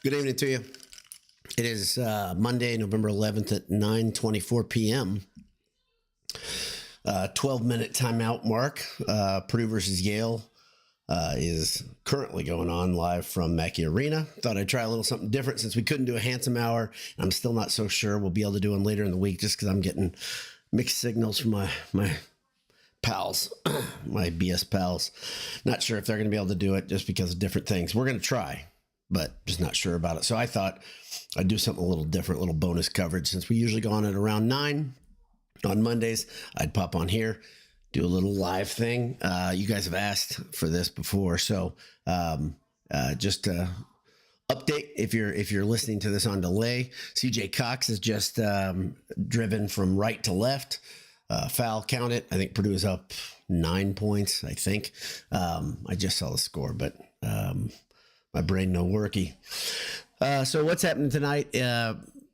Good evening to you. It is Monday, November 11th at 9:24 p.m. 12-minute timeout mark. Purdue versus Yale is currently going on live from Mackey Arena. Thought I'd try a little something different since we couldn't do a handsome hour. I'm still not so sure we'll be able to do one later in the week just because I'm getting mixed signals from my pals, my BS pals. Not sure if they're going to be able to do it just because of different things. We're going to try, but just not sure about it. So I thought I'd do something a little different, a little bonus coverage. Since we usually go on at around 9 on Mondays, I'd pop on here, do a little live thing. You guys have asked for this before. So just update if you're listening to this on delay. CJ Cox is just driven from right to left. Foul count it. I think Purdue is up 9 points, I think. I just saw the score, but my brain no worky. So what's happening tonight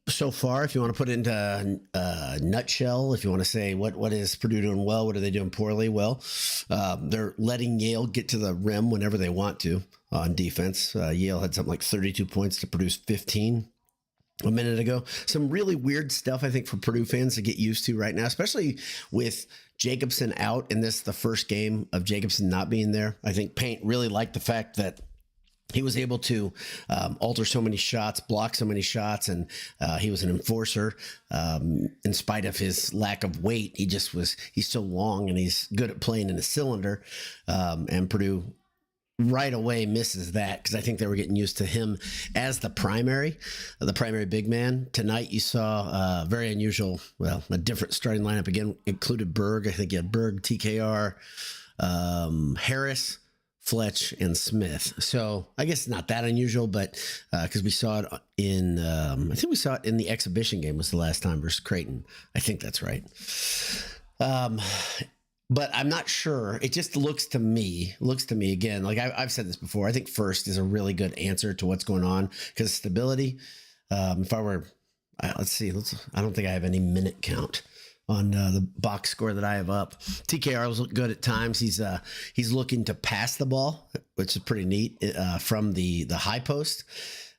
so far, if you want to put it into a nutshell, if you want to say what is Purdue doing well, what are they doing poorly? Well, they're letting Yale get to the rim whenever they want to on defense. Yale had something like 32 points to Purdue's 15 a minute ago. Some really weird stuff, I think, for Purdue fans to get used to right now, especially with Jacobson out in this, the first game of Jacobson not being there. I think Paint really liked the fact that he was able to alter so many shots, block so many shots, and he was an enforcer. In spite of his lack of weight, he's so long and he's good at playing in a cylinder. And Purdue right away misses that because I think they were getting used to him as the primary big man. Tonight you saw very unusual, a different starting lineup again, included Berg. I think you had Berg, TKR, Harris, Fletch, and Smith. So I guess not that unusual, but because we saw it in, I think we saw it in the exhibition game was the last time versus Creighton. I think that's right. But I'm not sure. It just looks to me again, like I've said this before, I think first is a really good answer to what's going on because stability. If I were, let's see, I don't think I have any minute count on the box score that I have up. TKR was good at times. He's looking to pass the ball, which is pretty neat from the high post.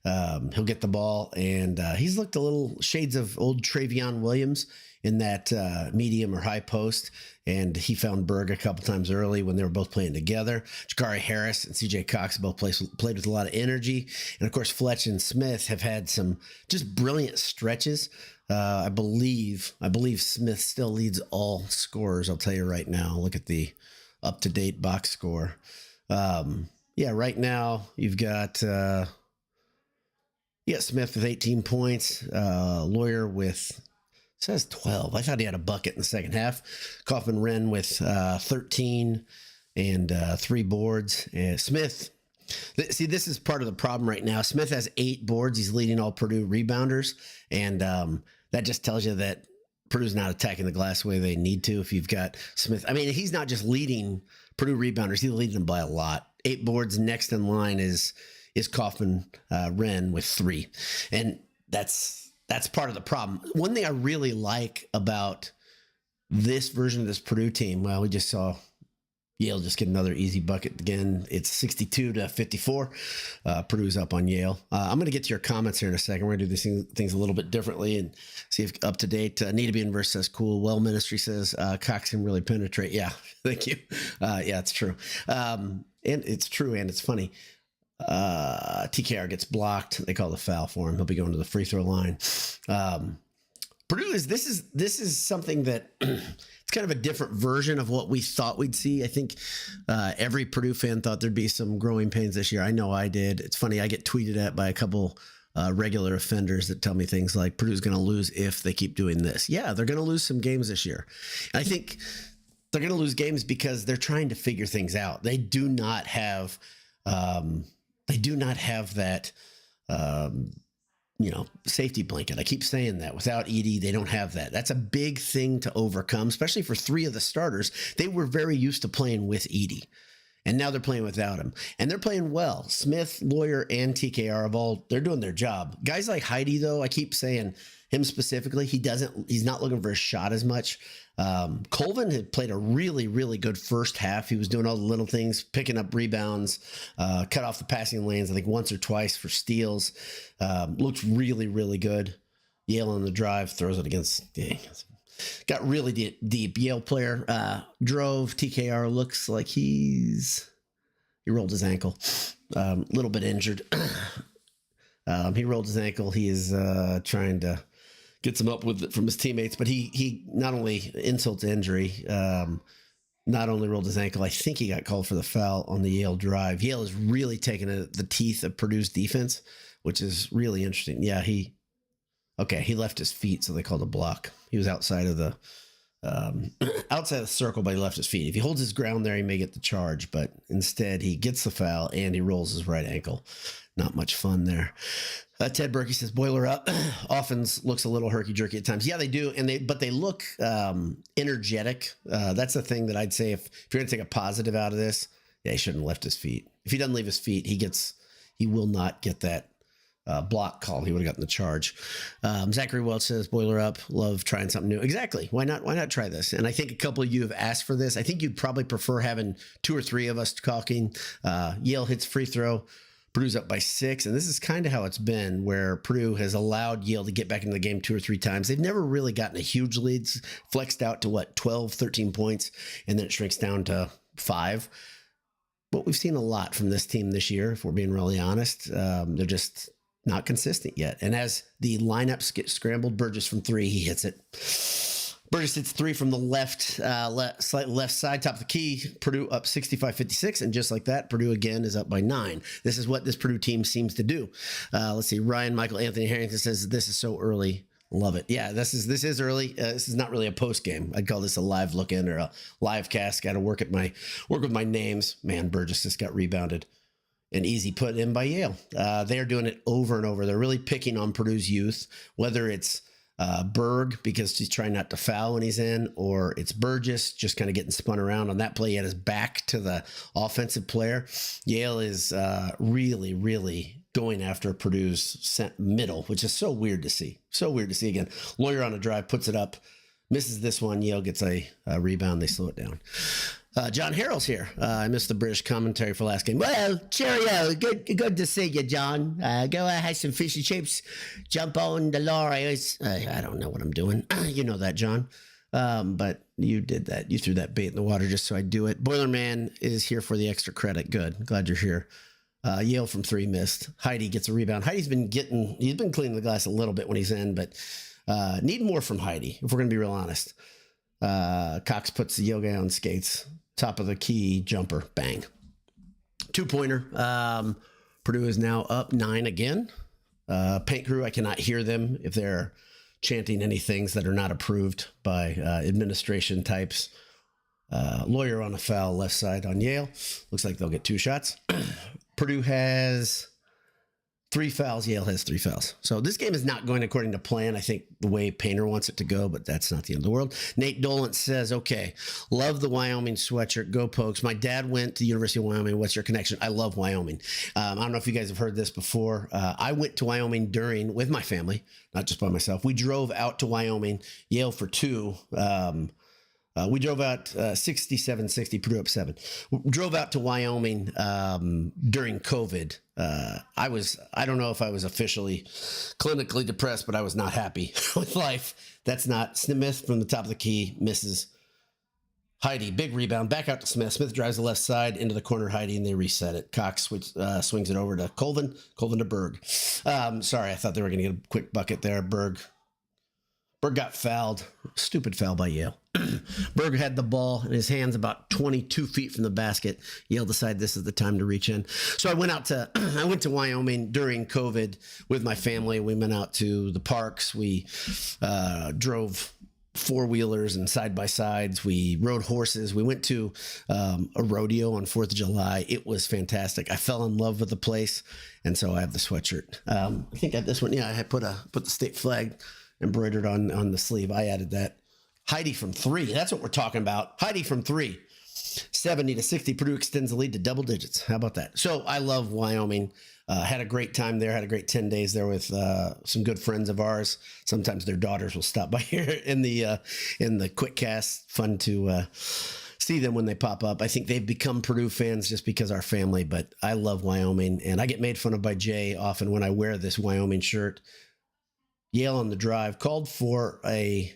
He'll get the ball, and he's looked a little shades of old Travion Williams in that medium or high post, and he found Berg a couple times early when they were both playing together. Jakari Harris and CJ Cox both played with a lot of energy, and of course Fletch and Smith have had some just brilliant stretches. I believe Smith still leads all scorers. I'll tell you right now. Look at the up-to-date box score. Right now you've got Smith with 18 points. Lawyer with says 12. I thought he had a bucket in the second half. Kaufman Wren with 13 and 3 boards. And Smith. See, this is part of the problem right now. Smith has 8 boards. He's leading all Purdue rebounders, and that just tells you that Purdue's not attacking the glass the way they need to. If you've got Smith, I mean, he's not just leading Purdue rebounders; he's leading them by a lot. 8 boards. Next in line is Kaufman Wren with 3, and that's part of the problem. One thing I really like about this version of this Purdue team, well, we just saw Yale just get another easy bucket again. It's 62-54. Purdue's up on Yale. I'm going to get to your comments here in a second. We're going to do these things a little bit differently and see if up to date. Need to be in verse says cool. Well Ministry says Cox can really penetrate. Yeah, thank you. Yeah, it's true. And it's true and it's funny. TKR gets blocked. They call the foul for him. He'll be going to the free throw line. Purdue this is something that it's kind of a different version of what we thought we'd see. I think every Purdue fan thought there'd be some growing pains this year. I know I did. It's funny. I get tweeted at by a couple regular offenders that tell me things like Purdue's going to lose if they keep doing this. Yeah, they're going to lose some games this year. I think they're going to lose games because they're trying to figure things out. They do not have that, safety blanket. I keep saying that. Without Edey, they don't have that. That's a big thing to overcome, especially for 3 of the starters. They were very used to playing with Edey. and now they're playing without him, and they're playing well. Smith, Lawyer, and TKR they're doing their job. Guys like Heidi, though, I keep saying him specifically, he's not looking for a shot as much. Colvin had played a really, really good first half. He was doing all the little things, picking up rebounds, cut off the passing lanes, I think once or twice for steals. Looks really, really good. Yale on the drive, throws it against, got really deep. Yale player drove. TKR looks like he rolled his ankle. A little bit injured. He rolled his ankle. He is trying to get some up with it from his teammates, but he not only insult to injury, not only rolled his ankle, I think he got called for the foul on the Yale drive. Yale is really taking the teeth of Purdue's defense, which is really interesting. Yeah, he left his feet, so they called a block. He was outside of the circle, but he left his feet. If he holds his ground there, he may get the charge, but instead he gets the foul and he rolls his right ankle. Not much fun there. Ted Berkey says, Boiler up. Offense looks a little herky-jerky at times. Yeah, they do, but they look energetic. That's the thing that I'd say if you're going to take a positive out of this, he shouldn't have left his feet. If he doesn't leave his feet, he will not get that block call. He would have gotten the charge. Zachary Welch says, Boiler up. Love trying something new. Exactly. Why not try this? And I think a couple of you have asked for this. I think you'd probably prefer having 2 or 3 of us talking. Yale hits free throw. Purdue's up by 6, and this is kind of how it's been, where Purdue has allowed Yale to get back into the game 2 or 3 times. They've never really gotten a huge lead. It's flexed out to 12, 13 points, and then it shrinks down to 5. But we've seen a lot from this team this year, if we're being really honest. They're just not consistent yet. And as the lineups get scrambled, Burgess from 3, he hits it. Burgess hits 3 from the slight left side, top of the key. Purdue up 65-56, and just like that, Purdue again is up by 9. This is what this Purdue team seems to do. Let's see. Ryan Michael Anthony Harrington says, this is so early. Love it. Yeah, this is early. This is not really a post game. I'd call this a live look in or a live cast. Got to work with my names. Man, Burgess just got rebounded. An easy put in by Yale. They are doing it over and over. They're really picking on Purdue's youth, whether it's Berg, because he's trying not to foul when he's in, or it's Burgess just kind of getting spun around on that play. He had his back to the offensive player. Yale is really, really going after Purdue's middle, which is so weird to see. So weird to see again. Lawyer on a drive, puts it up, misses this one. Yale gets a rebound. They slow it down. John Harrell's here. I missed the British commentary for last game. Well, cheerio. Good to see you, John. Go have some fish and chips. Jump on the lorry. I don't know what I'm doing. You know that, John. But you did that. You threw that bait in the water just so I do it. Boilerman is here for the extra credit. Good. Glad you're here. Yale from 3 missed. Heidi gets a rebound. He's been cleaning the glass a little bit when he's in, but need more from Heidi, if we're going to be real honest. Cox puts the Yale guy on skates. Top of the key jumper. Bang. 2-pointer. Purdue is now up 9 again. Paint crew, I cannot hear them if they're chanting any things that are not approved by administration types. Lawyer on a foul left side on Yale. Looks like they'll get 2 shots. Purdue has 3 fouls. Yale has 3 fouls. So this game is not going according to plan. I think the way Painter wants it to go, but that's not the end of the world. Nate Dolan says, okay, love the Wyoming sweatshirt. Go Pokes. My dad went to the University of Wyoming. What's your connection? I love Wyoming. I don't know if you guys have heard this before. I went to Wyoming with my family, not just by myself. We drove out to Wyoming, Yale for 2. We drove out 67-60, Purdue up 7. We drove out to Wyoming during COVID. I don't know if I was officially clinically depressed, but I was not happy with life. That's not Smith from the top of the key, misses. Heidi, big rebound, back out to Smith. Smith drives the left side into the corner, Heidi, and they reset it. Cox swings it over to Colvin to Berg. Sorry, I thought they were going to get a quick bucket there. Berg got fouled. Stupid foul by Yale. Berg had the ball in his hands about 22 feet from the basket. Yale decided this is the time to reach in. So I went to Wyoming during COVID with my family. We went out to the parks. We drove 4-wheelers and side-by-sides. We rode horses. We went to a rodeo on 4th of July. It was fantastic. I fell in love with the place, and so I have the sweatshirt. I think I have this one. Yeah, I put the state flag embroidered on the sleeve. I added that. Heidi from 3. That's what we're talking about. Heidi from 3. 70-60. Purdue extends the lead to double digits. How about that? So I love Wyoming. Had a great time there. Had a great 10 days there with some good friends of ours. Sometimes their daughters will stop by here in the quick cast. Fun to see them when they pop up. I think they've become Purdue fans just because our family, but I love Wyoming, and I get made fun of by Jay often when I wear this Wyoming shirt. Yale on the drive called for a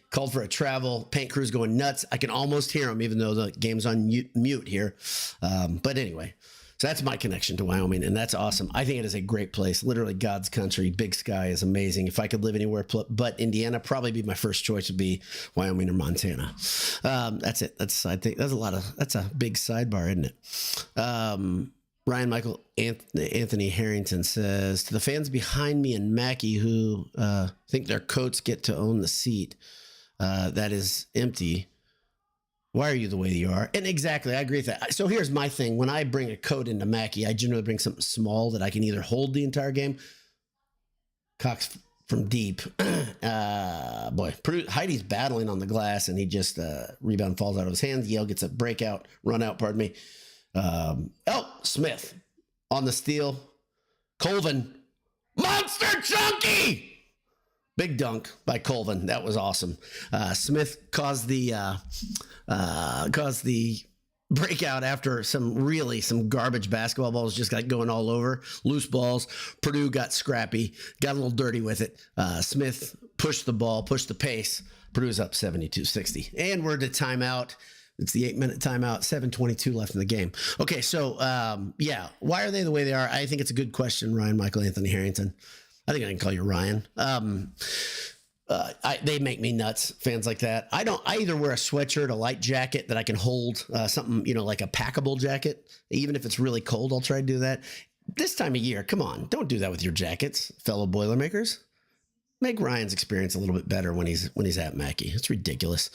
travel. Paint crew's going nuts. I can almost hear them, even though the game's on mute here. But anyway, so that's my connection to Wyoming, and that's awesome. I think it is a great place. Literally God's country. Big sky is amazing. If I could live anywhere but Indiana, probably be my first choice would be Wyoming or Montana. That's it. I think that's a big sidebar, isn't it? Ryan Michael Anthony Harrington says, to the fans behind me and Mackey who think their coats get to own the seat that is empty, why are you the way you are? And exactly, I agree with that. So here's my thing. When I bring a coat into Mackey, I generally bring something small that I can either hold the entire game. Cox from deep. Heidi's battling on the glass, and he just rebound falls out of his hands. Yale gets a breakout, run out, pardon me. Smith on the steal. Colvin, monster chunky, big dunk by Colvin. That was awesome. Smith caused the breakout after some garbage basketball balls just got going all over. Loose balls. Purdue got scrappy, got a little dirty with it. Smith pushed the ball, pushed the pace. Purdue's up 72-60, and we're to timeout. It's the 8-minute timeout, 7:22 left in the game. Okay, so, why are they the way they are? I think it's a good question, Ryan Michael Anthony Harrington. I think I can call you Ryan. They make me nuts, fans like that. I either wear a sweatshirt, a light jacket that I can hold, something, like a packable jacket. Even if it's really cold, I'll try to do that. This time of year, come on, don't do that with your jackets, fellow Boilermakers. Make Ryan's experience a little bit better when he's at Mackey. It's ridiculous.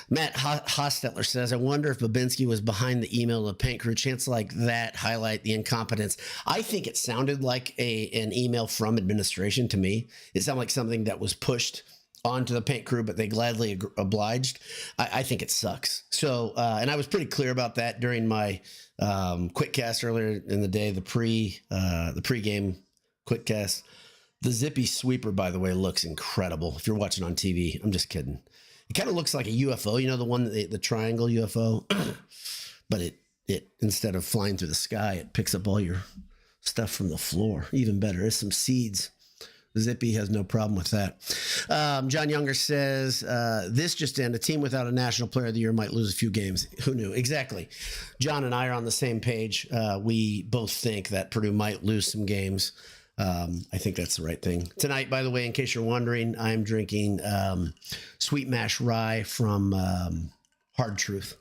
Matt Hostetler says, I wonder if Babinski was behind the email of the paint crew. Chants like that highlight the incompetence. I think it sounded like an email from administration to me. It sounded like something that was pushed onto the paint crew, but they gladly obliged. I think it sucks. So, and I was pretty clear about that during my quick cast earlier in the day, the pregame quick cast. The zippy sweeper, by the way, looks incredible. If you're watching on TV, I'm just kidding. It kind of looks like a UFO, the one, the triangle UFO, but it instead of flying through the sky, it picks up all your stuff from the floor. Even better, there's some seeds. Zippy has no problem with that. John Younger says, this just in, a team without a national player of the year might lose a few games. Who knew? Exactly. John and I are on the same page. We both think that Purdue might lose some games. I think that's the right thing. Tonight, by the way, in case you're wondering, I'm drinking Sweet Mash Rye from Hard Truth.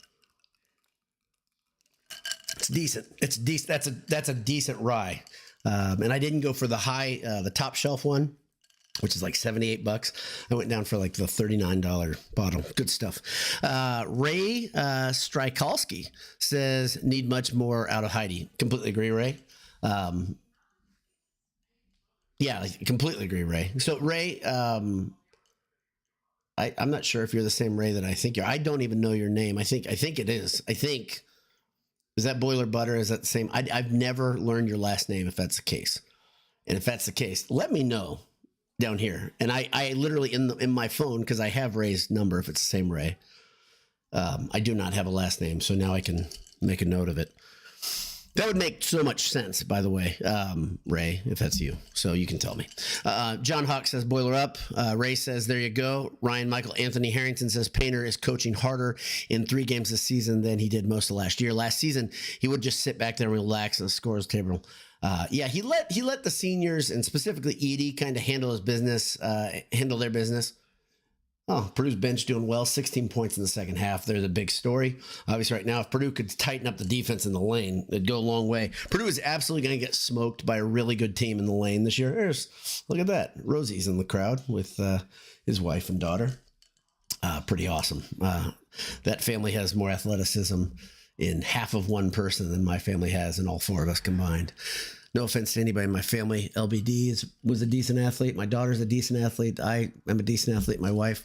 It's decent. It's decent. That's a decent rye. And I didn't go for the top shelf one, which is like $78. I went down for like the $39 bottle. Good stuff. Ray Strykalski says, need much more out of Heidi. Completely agree, Ray. Yeah, I completely agree, Ray. So, Ray, I'm not sure if you're the same Ray that I think you're. I don't even know your name. I think it is. Is that Boiler Butter? Is that the same? I've never learned your last name, if that's the case. And if that's the case, let me know down here. And I literally, in my phone, because I have Ray's number, if it's the same Ray, I do not have a last name. So now I can make a note of it. That would make so much sense, by the way, Ray, if that's you. So you can tell me. John Hawk says, boiler up. Ray says, there you go. Ryan Michael Anthony Harrington says, Painter is coaching harder in 3 games this season than he did most of last year. Last season, he would just sit back there and relax in the scores table. He let the seniors, and specifically Edie, kind of handle their business. Oh, Purdue's bench doing well, 16 points in the second half. They're the big story. Obviously, right now, if Purdue could tighten up the defense in the lane, it'd go a long way. Purdue is absolutely going to get smoked by a really good team in the lane this year. Look at that. Rosie's in the crowd with his wife and daughter. Pretty awesome. That family has more athleticism in half of one person than my family has, and all 4 of us combined. No offense to anybody in my family. LBD was a decent athlete. My daughter's a decent athlete. I am a decent athlete. My wife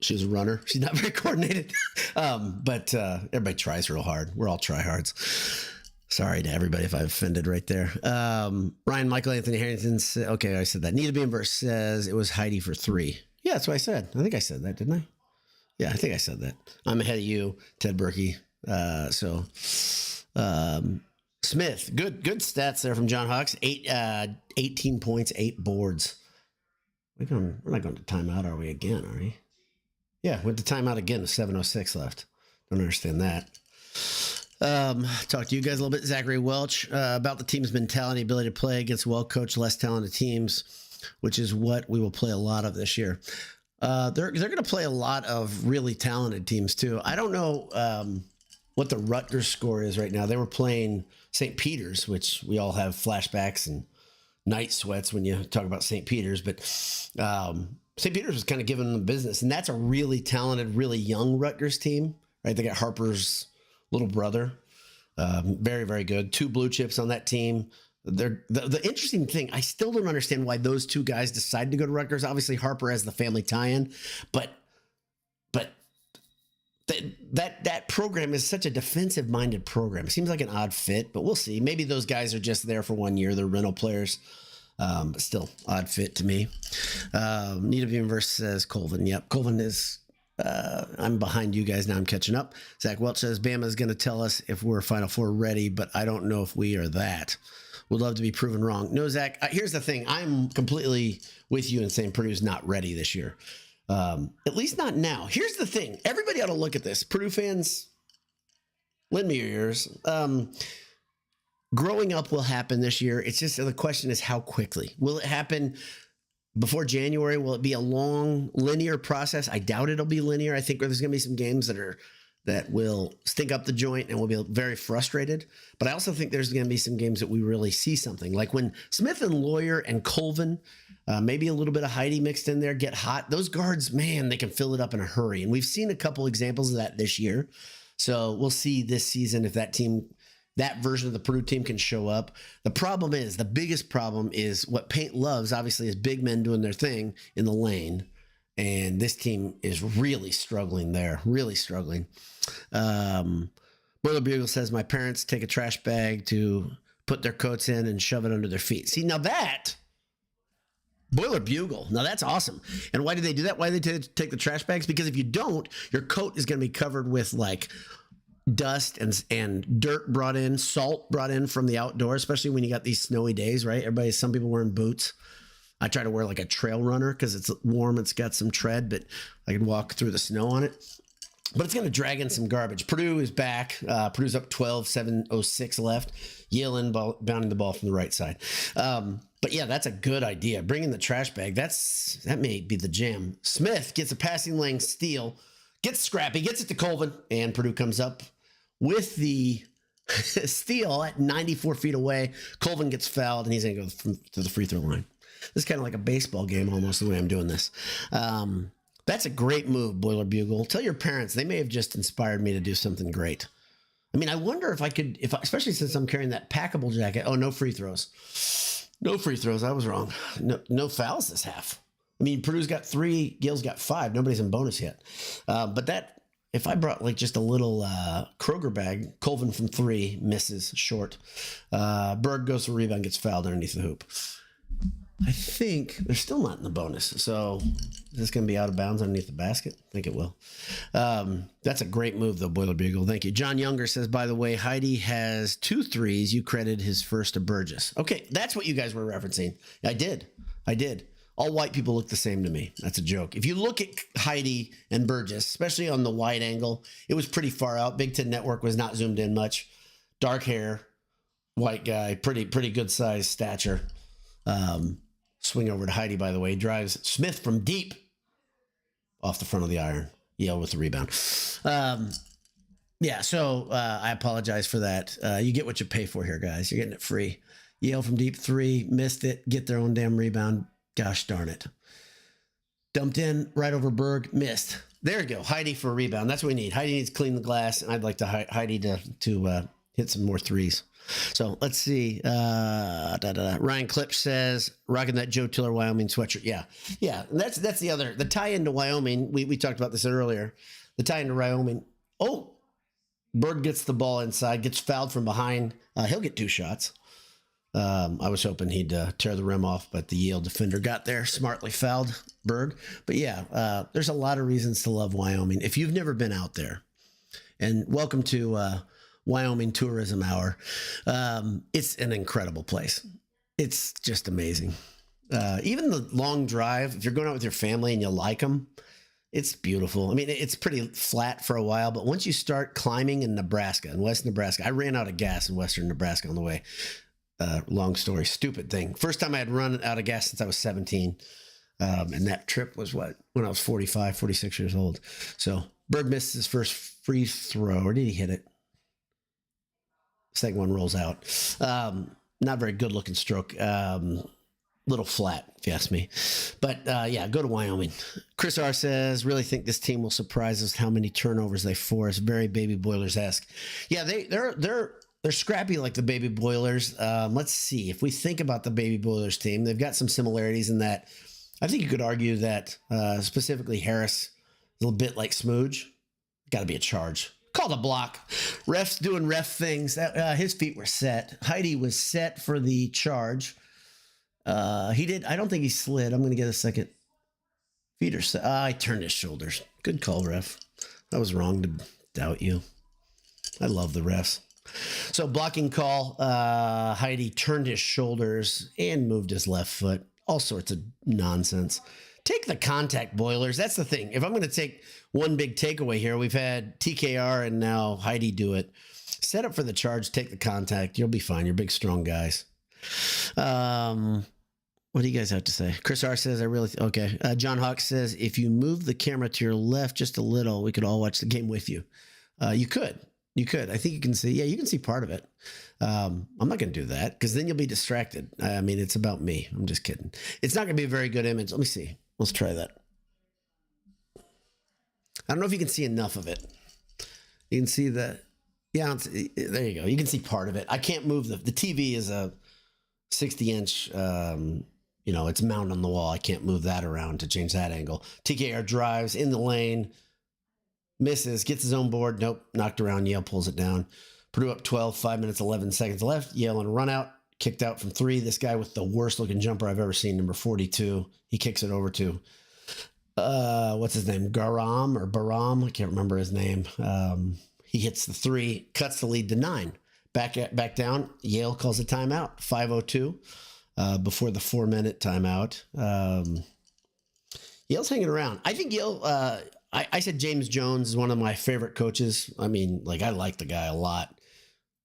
She was a runner. She's not very coordinated, but everybody tries real hard. We're all tryhards. Sorry to everybody if I offended right there. Ryan Michael Anthony Harrington said, okay, I said that. Need to be in verse says it was Heidi for 3. Yeah, that's what I said. I think I said that, didn't I? Yeah, I think I said that. I'm ahead of you, Ted Berkey. Smith, good stats there from John Hawks. 18 points, 8 boards. We're not going to timeout, are we again? Are we? Yeah, went to timeout again. 7:06 left. Don't understand that. Talk to you guys a little bit, Zachary Welch, about the team's mentality, ability to play against well-coached, less talented teams, which is what we will play a lot of this year. They're going to play a lot of really talented teams too. I don't know what the Rutgers score is right now. They were playing St. Peter's, which we all have flashbacks and night sweats when you talk about St. Peter's, but St. Peter's was kind of giving them business, and that's a really talented, really young Rutgers team, right? They got Harper's little brother, very, very good. 2 blue chips on that team. The interesting thing, I still don't understand why those 2 guys decided to go to Rutgers. Obviously, Harper has the family tie-in, but that program is such a defensive-minded program. It seems like an odd fit, but we'll see. Maybe those guys are just there for 1 year. They're rental players, but still odd fit to me. Need to be in verse says Colvin. Yep, Colvin is. I'm behind you guys now. I'm catching up. Zach Welch says Bama is going to tell us if we're Final Four ready, but I don't know if we are that. Would love to be proven wrong. No, Zach, here's the thing. I'm completely with you in saying Purdue's not ready this year. At least not now. Here's the thing. Everybody ought to look at this. Purdue fans, lend me your ears. Growing up will happen this year. It's just the question is how quickly. Will it happen before January? Will it be a long linear process? I doubt it'll be linear. I think there's going to be some games that will stink up the joint and we'll be very frustrated. But I also think there's going to be some games that we really see something. Like when Smith and Lawyer and Colvin, maybe a little bit of Heidi mixed in there, get hot. Those guards, man, they can fill it up in a hurry. And we've seen a couple examples of that this year. So we'll see this season if that version of the Purdue team can show up. The biggest problem is what Paint loves, obviously, is big men doing their thing in the lane. And this team is really struggling there, really struggling. Boiler Bugle says, my parents take a trash bag to put their coats in and shove it under their feet. See, now that, Boiler Bugle, now that's awesome. And why do they do that? Why do they take the trash bags? Because if you don't, your coat is going to be covered with like dust and dirt brought in, salt brought in from the outdoors, especially when you got these snowy days, right? Some people wearing boots. I try to wear like a trail runner because it's warm. It's got some tread, but I can walk through the snow on it. But it's going to drag in some garbage. Purdue is back. Purdue's up 12, 7:06 left. Yale inbounding the ball from the right side. But yeah, that's a good idea. Bringing the trash bag, that may be the jam. Smith gets a passing lane steal, gets scrappy, gets it to Colvin, and Purdue comes up with the steal at 94 feet away. Colvin gets fouled, and he's going to go to the free throw line. This is kind of like a baseball game almost the way I'm doing this. That's a great move, Boiler Bugle. Tell your parents, they may have just inspired me to do something great. I mean, I wonder if I could, especially since I'm carrying that packable jacket. Oh, no free throws. No free throws. I was wrong. No fouls this half. I mean, Purdue's got 3, Yale's got 5. Nobody's in bonus yet. But if I brought like just a little Kroger bag, Colvin from 3 misses short. Berg goes to rebound, gets fouled underneath the hoop. I think they're still not in the bonus. So is this going to be out of bounds underneath the basket? I think it will. That's a great move, though, Boiler Bugle. Thank you. John Younger says, by the way, Heidi has 2 threes. You credited his first to Burgess. Okay, that's what you guys were referencing. I did. All white people look the same to me. That's a joke. If you look at Heidi and Burgess, especially on the wide angle, it was pretty far out. Big Ten Network was not zoomed in much. Dark hair, white guy, pretty good size stature. Swing over to Heidi, by the way. Drives Smith from deep off the front of the iron. Yale with the rebound. Yeah, so I apologize for that. You get what you pay for here, guys. You're getting it free. Yale from deep 3, missed it. Get their own damn rebound. Gosh darn it. Dumped in right over Berg, missed. There you go. Heidi for a rebound. That's what we need. Heidi needs to clean the glass, and I'd like to Heidi to hit some more threes. So let's see. Ryan Klipsch says, rocking that Joe Tiller Wyoming sweatshirt. Yeah. And that's the tie into Wyoming. We talked about this earlier. The tie into Wyoming. Oh, Bird gets the ball inside, gets fouled from behind. He'll get 2 shots. I was hoping he'd tear the rim off, but the Yale defender got there, smartly fouled Bird. But yeah, there's a lot of reasons to love Wyoming. If you've never been out there, and welcome to Wyoming Tourism Hour. It's an incredible place. It's just amazing. Even the long drive, if you're going out with your family and you like them, it's beautiful. I mean, it's pretty flat for a while, but once you start climbing in Nebraska, in West Nebraska, I ran out of gas in Western Nebraska on the way. Long story, stupid thing. First time I had run out of gas since I was 17. And that trip was when I was 45, 46 years old. So Bird missed his first free throw, or did he hit it? Second one rolls out. Not very good looking stroke. Little flat, if you ask me. But yeah, go to Wyoming. Chris R says, really think this team will surprise us how many turnovers they force. Very Baby Boilers-esque. Yeah, they're scrappy like the Baby Boilers. Let's see. If we think about the Baby Boilers team, they've got some similarities in that I think you could argue that specifically Harris is a little bit like Smooge. Got to be a charge. Called a block. Ref's doing ref things. His feet were set. Heidi was set for the charge. He did. I don't think he slid. I'm going to get a second. Feet are set. I turned his shoulders. Good call, ref. I was wrong to doubt you. I love the refs. So blocking call. Heidi turned his shoulders and moved his left foot. All sorts of nonsense. Take the contact, Boilers. That's the thing. If I'm going to take one big takeaway here, we've had TKR and now Heidi do it. Set up for the charge, take the contact. You'll be fine. You're big, strong guys. What do you guys have to say? Chris R says, okay. John Hawk says, if you move the camera to your left just a little, we could all watch the game with you. You could. I think you can see. Yeah, you can see part of it. I'm not going to do that because then you'll be distracted. I mean, it's about me. I'm just kidding. It's not going to be a very good image. Let me see. Let's try that. I don't know if you can see enough of it. You can see the, yeah, there you go. You can see part of it. I can't move the TV is a 60-inch, it's mounted on the wall. I can't move that around to change that angle. TKR drives in the lane, misses, gets his own board. Nope, knocked around. Yale pulls it down. Purdue up 12, 5 minutes, 11 seconds left. Yale on a run out, kicked out from 3. This guy with the worst looking jumper I've ever seen, number 42. He kicks it over to, what's his name? Garam or Baram? I can't remember his name. He hits the 3, cuts the lead to 9. Back down. Yale calls a timeout. 5:02 before the 4-minute timeout. Yale's hanging around. I think Yale. I said James Jones is one of my favorite coaches. I mean, I like the guy a lot.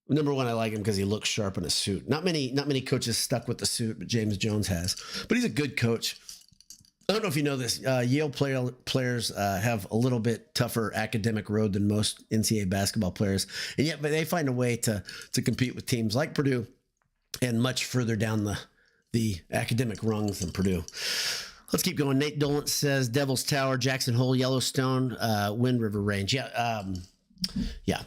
Number one, I like him because he looks sharp in a suit. Not many coaches stuck with the suit, but James Jones has. But he's a good coach. I don't know if you know this. Yale players have a little bit tougher academic road than most NCAA basketball players, and yet but they find a way to compete with teams like Purdue and much further down the academic rungs than Purdue. Let's keep going. Nate Dolan says Devil's Tower, Jackson Hole, Yellowstone, Wind River Range. Yeah.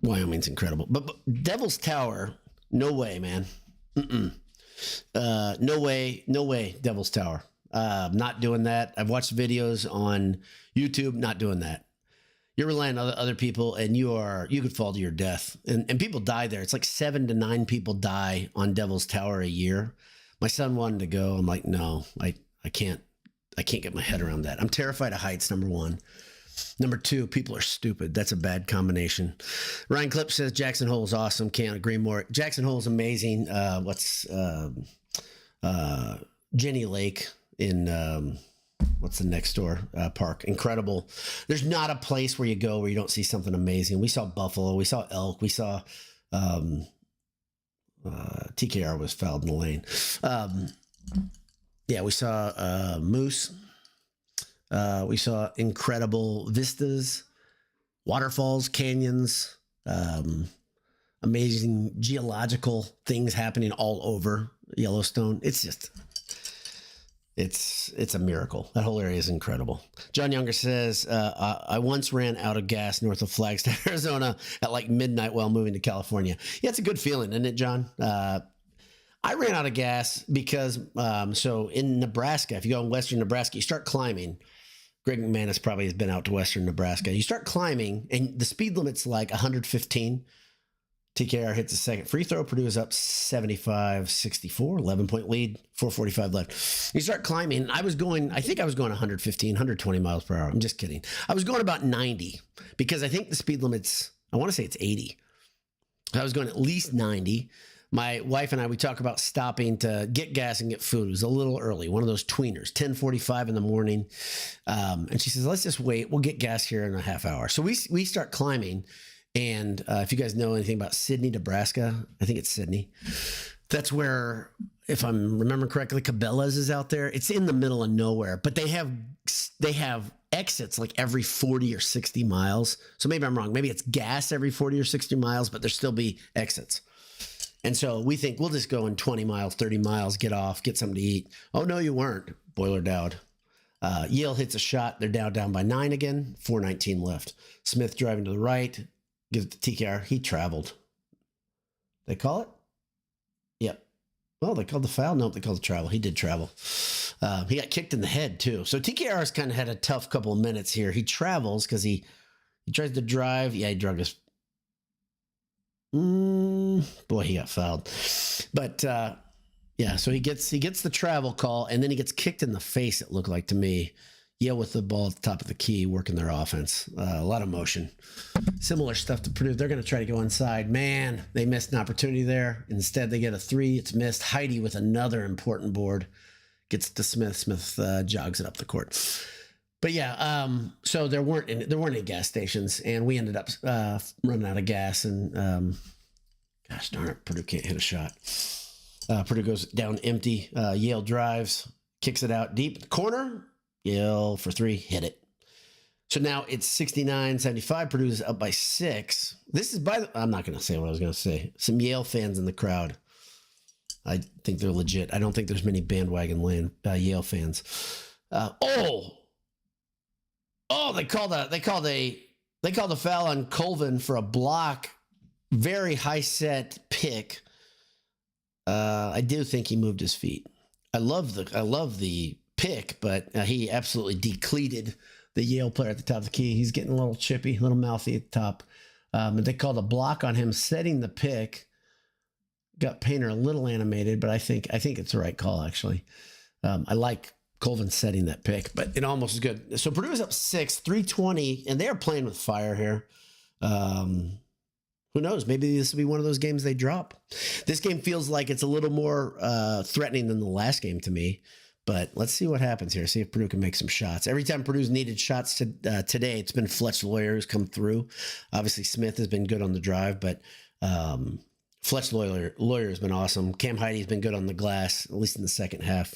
Wyoming's incredible, but Devil's Tower, no way, man. No way, Devil's Tower. Not doing that. I've watched videos on YouTube. Not doing that. You're relying on other people, and you could fall to your death. And people die there. It's like 7 to 9 people die on Devil's Tower a year. My son wanted to go. I'm like, no, I can't get my head around that. I'm terrified of heights. Number one. Number 2, people are stupid. That's a bad combination. Ryan Klipp says Jackson Hole is awesome. Can't agree more. Jackson Hole is amazing. Jenny Lake in what's the next door park? Incredible. There's not a place where you go where you don't see something amazing. We saw buffalo. We saw elk. We saw TKR was fouled in the lane. Yeah, we saw moose. We saw incredible vistas, waterfalls, canyons, amazing geological things happening all over Yellowstone. It's it's a miracle. That whole area is incredible. John Younger says, I once ran out of gas north of Flagstaff, Arizona at like midnight while moving to California. Yeah, it's a good feeling, isn't it, John? I ran out of gas because, so in Nebraska, if you go in western Nebraska, you start climbing. Greg McManus probably has been out to western Nebraska. You start climbing, and the speed limit's like 115. TKR hits a second free throw. Purdue is up 75-64, 11-point lead, 4:45 left. You start climbing. I think I was going 115, 120 miles per hour. I'm just kidding. I was going about 90 because I think the speed limit's, I want to say it's 80. I was going at least 90. My wife and I, we talk about stopping to get gas and get food. It was a little early, one of those tweeners, 10:45 in the morning. And she says, let's just wait. We'll get gas here in a half hour. So we start climbing. And if you guys know anything about Sidney, Nebraska, I think it's Sidney. That's where, if I'm remembering correctly, Cabela's is out there. It's in the middle of nowhere, but they have exits like every 40 or 60 miles. So maybe I'm wrong. Maybe it's gas every 40 or 60 miles, but there still be exits. And so we think we'll just go in 20 miles, 30 miles, get off, get something to eat. Oh, no, you weren't. Boiler Dowd. Yale hits a shot. They're down by 9 again. 4:19 left. Smith driving to the right. Gives it to TKR. He traveled. They call it? Yep. Well, they called the foul. Nope, they called the travel. He did travel. He got kicked in the head, too. So TKR has kind of had a tough couple of minutes here. He travels because he tries to drive. Yeah, he drug his... boy, he got fouled. But, yeah, so he gets the travel call, and then he gets kicked in the face, it looked like to me. Yale with the ball at the top of the key, working their offense. A lot of motion. Similar stuff to Purdue. They're going to try to go inside. Man, they missed an opportunity there. Instead, they get a three. It's missed. Heidi with another important board. Gets to Smith. Smith jogs it up the court. But yeah, so there weren't any gas stations, and we ended up running out of gas. And gosh darn it, Purdue can't hit a shot. Purdue goes down empty. Yale drives, kicks it out deep. Corner. Yale for three, hit it. So now it's 69-75. Purdue is up by 6. This is I'm not going to say what I was going to say. Some Yale fans in the crowd. I think they're legit. I don't think there's many bandwagon Yale fans. They called the foul on Colvin for a block. Very high set pick. I do think he moved his feet. I love the pick, but he absolutely decleated the Yale player at the top of the key. He's getting a little chippy, a little mouthy at the top. But they called a block on him setting the pick. Got Painter a little animated, but I think it's the right call, actually. I like Colvin setting that pick, but it almost is good. So Purdue is up 6, 3:20, and they're playing with fire here. Who knows? Maybe this will be one of those games they drop. This game feels like it's a little more threatening than the last game to me. But let's see what happens here. See if Purdue can make some shots. Every time Purdue's needed shots today, it's been Fletch Lawyer who's come through. Obviously, Smith has been good on the drive, but Fletch Lawyer has been awesome. Cam Heidi's been good on the glass, at least in the second half.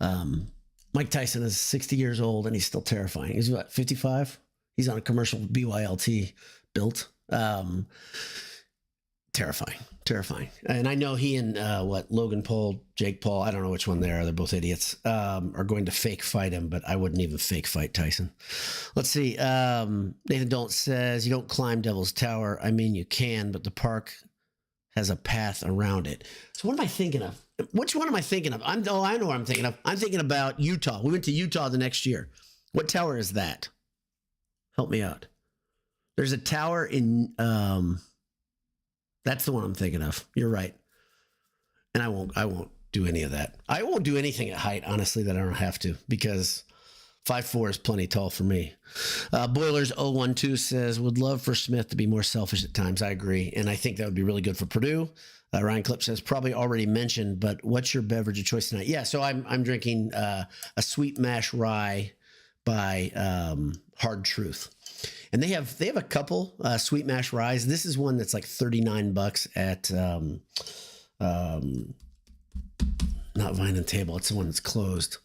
Mike Tyson is 60 years old, and he's still terrifying. He's what, 55? He's on a commercial BYLT built. Terrifying. And I know he and Logan Paul, Jake Paul, I don't know which one they are. They're both idiots. Are going to fake fight him, but I wouldn't even fake fight Tyson. Let's see. Nathan Dolan says, you don't climb Devil's Tower. I mean, you can, but the park has a path around it. So what am I thinking of? Which one am I thinking of? I know what I'm thinking of. I'm thinking about Utah. We went to Utah the next year. What tower is that? Help me out. There's a tower in... That's the one I'm thinking of. You're right. And I won't do any of that. I won't do anything at height, honestly, that I don't have to, because 5'4" is plenty tall for me. Boilers 012 says, would love for Smith to be more selfish at times. I agree. And I think that would be really good for Purdue. Ryan Clip says, probably already mentioned, but what's your beverage of choice tonight? Yeah, so I'm drinking a sweet mash rye by Hard Truth. And they have a couple sweet mash ryes. This is one that's like $39 at not Vine and Table. It's the one that's closed.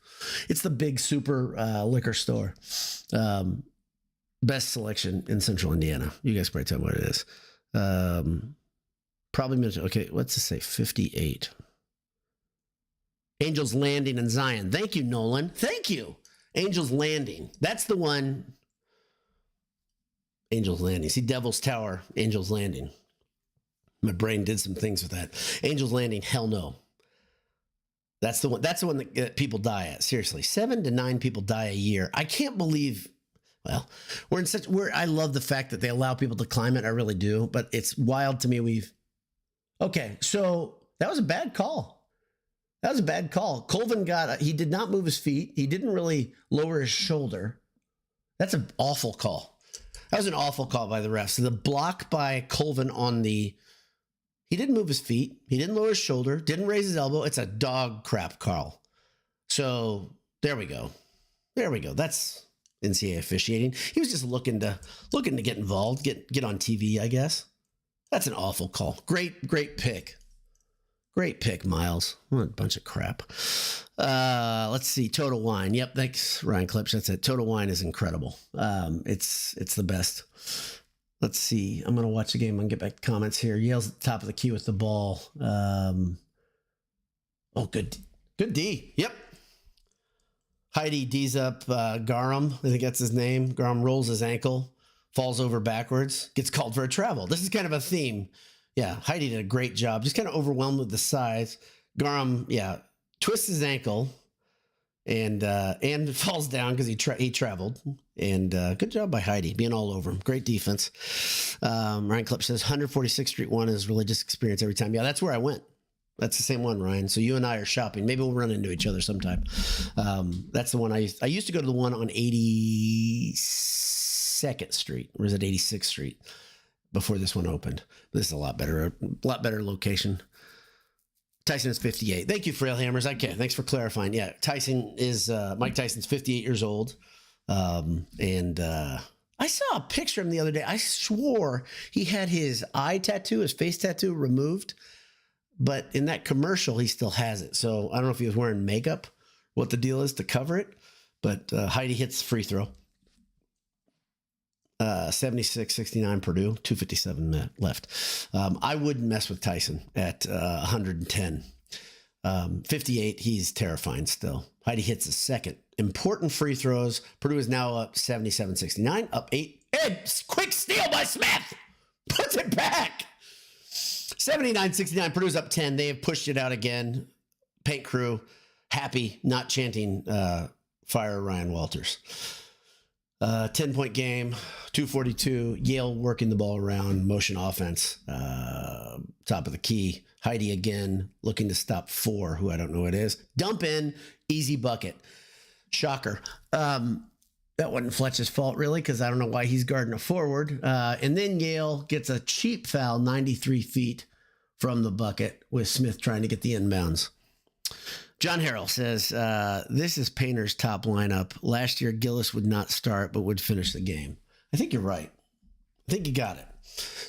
It's the big super liquor store. Best selection in Central Indiana. You guys probably tell me what it is. Probably mentioned. Okay, what's this say? 58. Angels Landing and Zion. Thank you, Nolan. Thank you. Angels Landing. That's the one. Angels Landing. See, Devil's Tower, Angels Landing. My brain did some things with that. Angels Landing, hell no. That's the one. That's the one that people die at. Seriously, 7 to 9 people die a year. I can't believe. Well, I love the fact that they allow people to climb it. I really do. But it's wild to me. Okay, so that was a bad call. That was a bad call. Colvin he did not move his feet. He didn't really lower his shoulder. That's an awful call. That was an awful call by the refs. So the block by Colvin he didn't move his feet. He didn't lower his shoulder, didn't raise his elbow. It's a dog crap call. So there we go. There we go. That's NCAA officiating. He was just looking to get involved, get on TV, I guess. That's an awful call. Great pick. Great pick, Miles. What a bunch of crap. Let's see. Total Wine. Yep, thanks, Ryan Clips. That's it. Total Wine is incredible. It's the best. Let's see. I'm going to watch the game and get back to comments here. Yale's at the top of the key with the ball. Good D. Yep. Heidi D's up Garum. I think that's his name. Garum rolls his ankle, falls over backwards, gets called for a travel. This is kind of a theme. Yeah, Heidi did a great job. Just kind of overwhelmed with the size. Garum, twists his ankle and falls down because he traveled. And good job by Heidi, being all over him. Great defense. Ryan Clip says 146th Street 1 is religious experience every time. Yeah, that's where I went. That's the same one, Ryan. So you and I are shopping. Maybe we'll run into each other sometime. That's the one I used to go to the one on 82nd Street, or is it 86th Street, before this one opened. This is a lot better location. Tyson is 58. Thank you, Frail Hammers. Okay, thanks for clarifying. Yeah, Mike Tyson's 58 years old. I saw a picture of him the other day. I swore he had his face tattoo removed. But in that commercial, he still has it. So I don't know if he was wearing makeup, what the deal is to cover it. But Heidi hits free throw. 76-69 Purdue, 2:57 left. I wouldn't mess with Tyson at 110. 58, he's terrifying still. Heidi hits a second. Important free throws. Purdue is now up 77-69, up 8. And quick steal by Smith. Puts it back. 79-69, Purdue's up 10. They have pushed it out again. Paint crew, happy, not chanting fire Ryan Walters. 10-point game, 242. Yale working the ball around, motion offense. Top of the key. Heidi again, looking to stop 4, who I don't know who it is. Dump in, easy bucket. Shocker. That wasn't Fletch's fault, really, because I don't know why he's guarding a forward. And then Yale gets a cheap foul, 93 feet from the bucket, with Smith trying to get the inbounds. John Harrell says, this is Painter's top lineup. Last year, Gillis would not start, but would finish the game. I think you're right. I think you got it.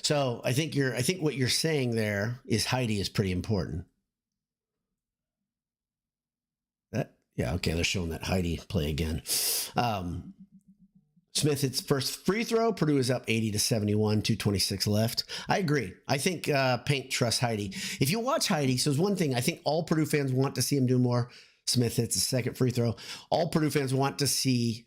So I think what you're saying there is Heidi is pretty important. Yeah, okay, they're showing that Heidi play again. Smith hits first free throw. Purdue is up 80-71, 2:26 left. I agree. I think Paint trusts Heidi. If you watch Heidi, so there's one thing I think all Purdue fans want to see him do more. Smith hits a second free throw. All Purdue fans want to see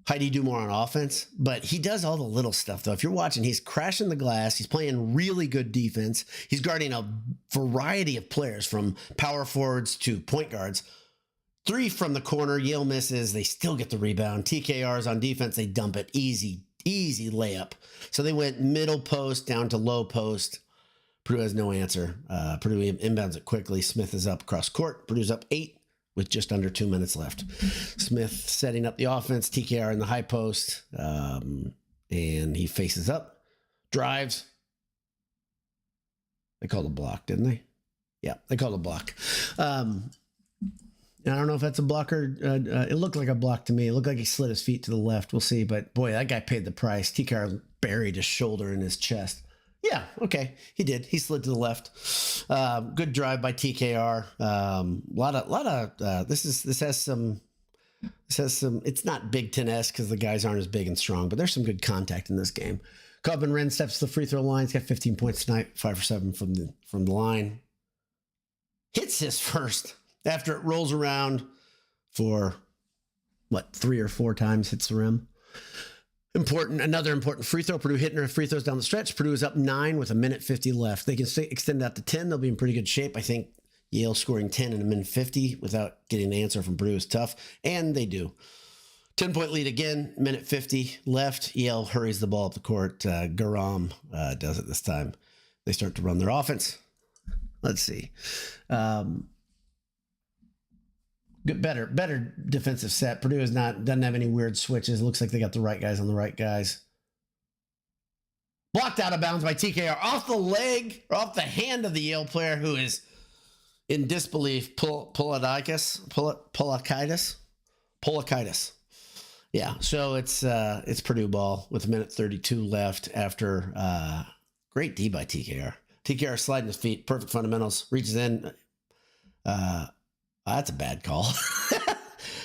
Heidi do more on offense, but he does all the little stuff, though. If you're watching, he's crashing the glass. He's playing really good defense. He's guarding a variety of players, from power forwards to point guards. 3 from the corner. Yale misses. They still get the rebound. TKR's on defense. They dump it. Easy layup. So they went middle post down to low post. Purdue has no answer. Purdue inbounds it quickly. Smith is up across court. Purdue's up 8 with just under 2 minutes left. Smith setting up the offense. TKR in the high post. And he faces up. Drives. They called a block, didn't they? Yeah, they called a block. I don't know if that's a blocker. It looked like a block to me. It looked like he slid his feet to the left. We'll see. But boy, that guy paid the price. TKR buried his shoulder in his chest. Yeah, okay, he did. He slid to the left. Good drive by TKR. This has some. It's not Big Ten-esque because the guys aren't as big and strong, but there's some good contact in this game. Cobbin Wren steps to the free throw line. He's got 15 points tonight, 5 for 7 from the line. hits his first after it rolls around for, 3 or 4 times, hits the rim. Another important free throw. Purdue hitting their free throws down the stretch. Purdue is up 9 with 1:50 left. They can extend that to 10. They'll be in pretty good shape. I think Yale scoring 10 in 1:50 without getting an answer from Purdue is tough, and they do. 10-point lead again, 1:50 left. Yale hurries the ball up the court. Garam does it this time. They start to run their offense. Let's see. Better defensive set. Purdue doesn't have any weird switches. It looks like they got the right guys on the right guys. Blocked out of bounds by TKR off the leg or off the hand of the Yale player who is in disbelief. Polakaitis. Yeah. So it's Purdue ball with 1:32 left after great D by TKR. TKR sliding his feet, perfect fundamentals, reaches in. That's a bad call.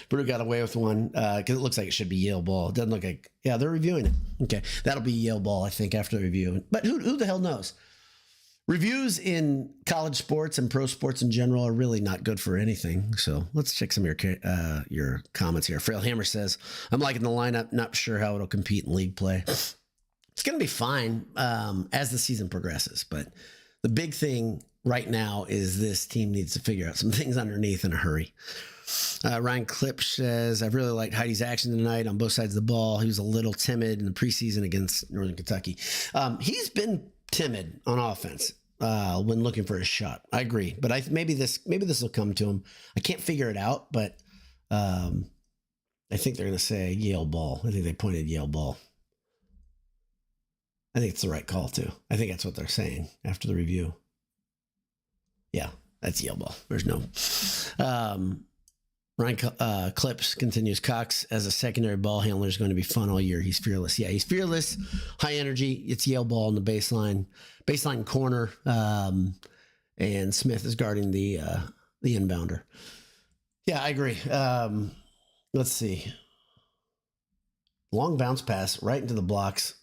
Purdue got away with one because it looks like it should be Yale ball. It doesn't look like, yeah, they're reviewing it. Okay, that'll be Yale ball, I think, after the review. But who the hell knows? Reviews in college sports and pro sports in general are really not good for anything. So let's check some of your comments here. Frail Hammer says, I'm liking the lineup, not sure how it'll compete in league play. It's going to be fine as the season progresses. But the big thing right now is this team needs to figure out some things underneath in a hurry. Ryan Klipp says, I've really liked Heidi's action tonight on both sides of the ball. He was a little timid in the preseason against Northern Kentucky. He's been timid on offense when looking for his shot. I agree, but maybe this will come to him. I can't figure it out, but I think they're going to say Yale ball. I think they pointed Yale ball. I think it's the right call too. I think that's what they're saying after the review. Yeah, that's Yale ball. There's no. Ryan Clips continues. Cox as a secondary ball handler is going to be fun all year. He's fearless. Yeah, he's fearless. High energy. It's Yale ball in the baseline corner, and Smith is guarding the inbounder. Yeah, I agree. Let's see. Long bounce pass right into the blocks.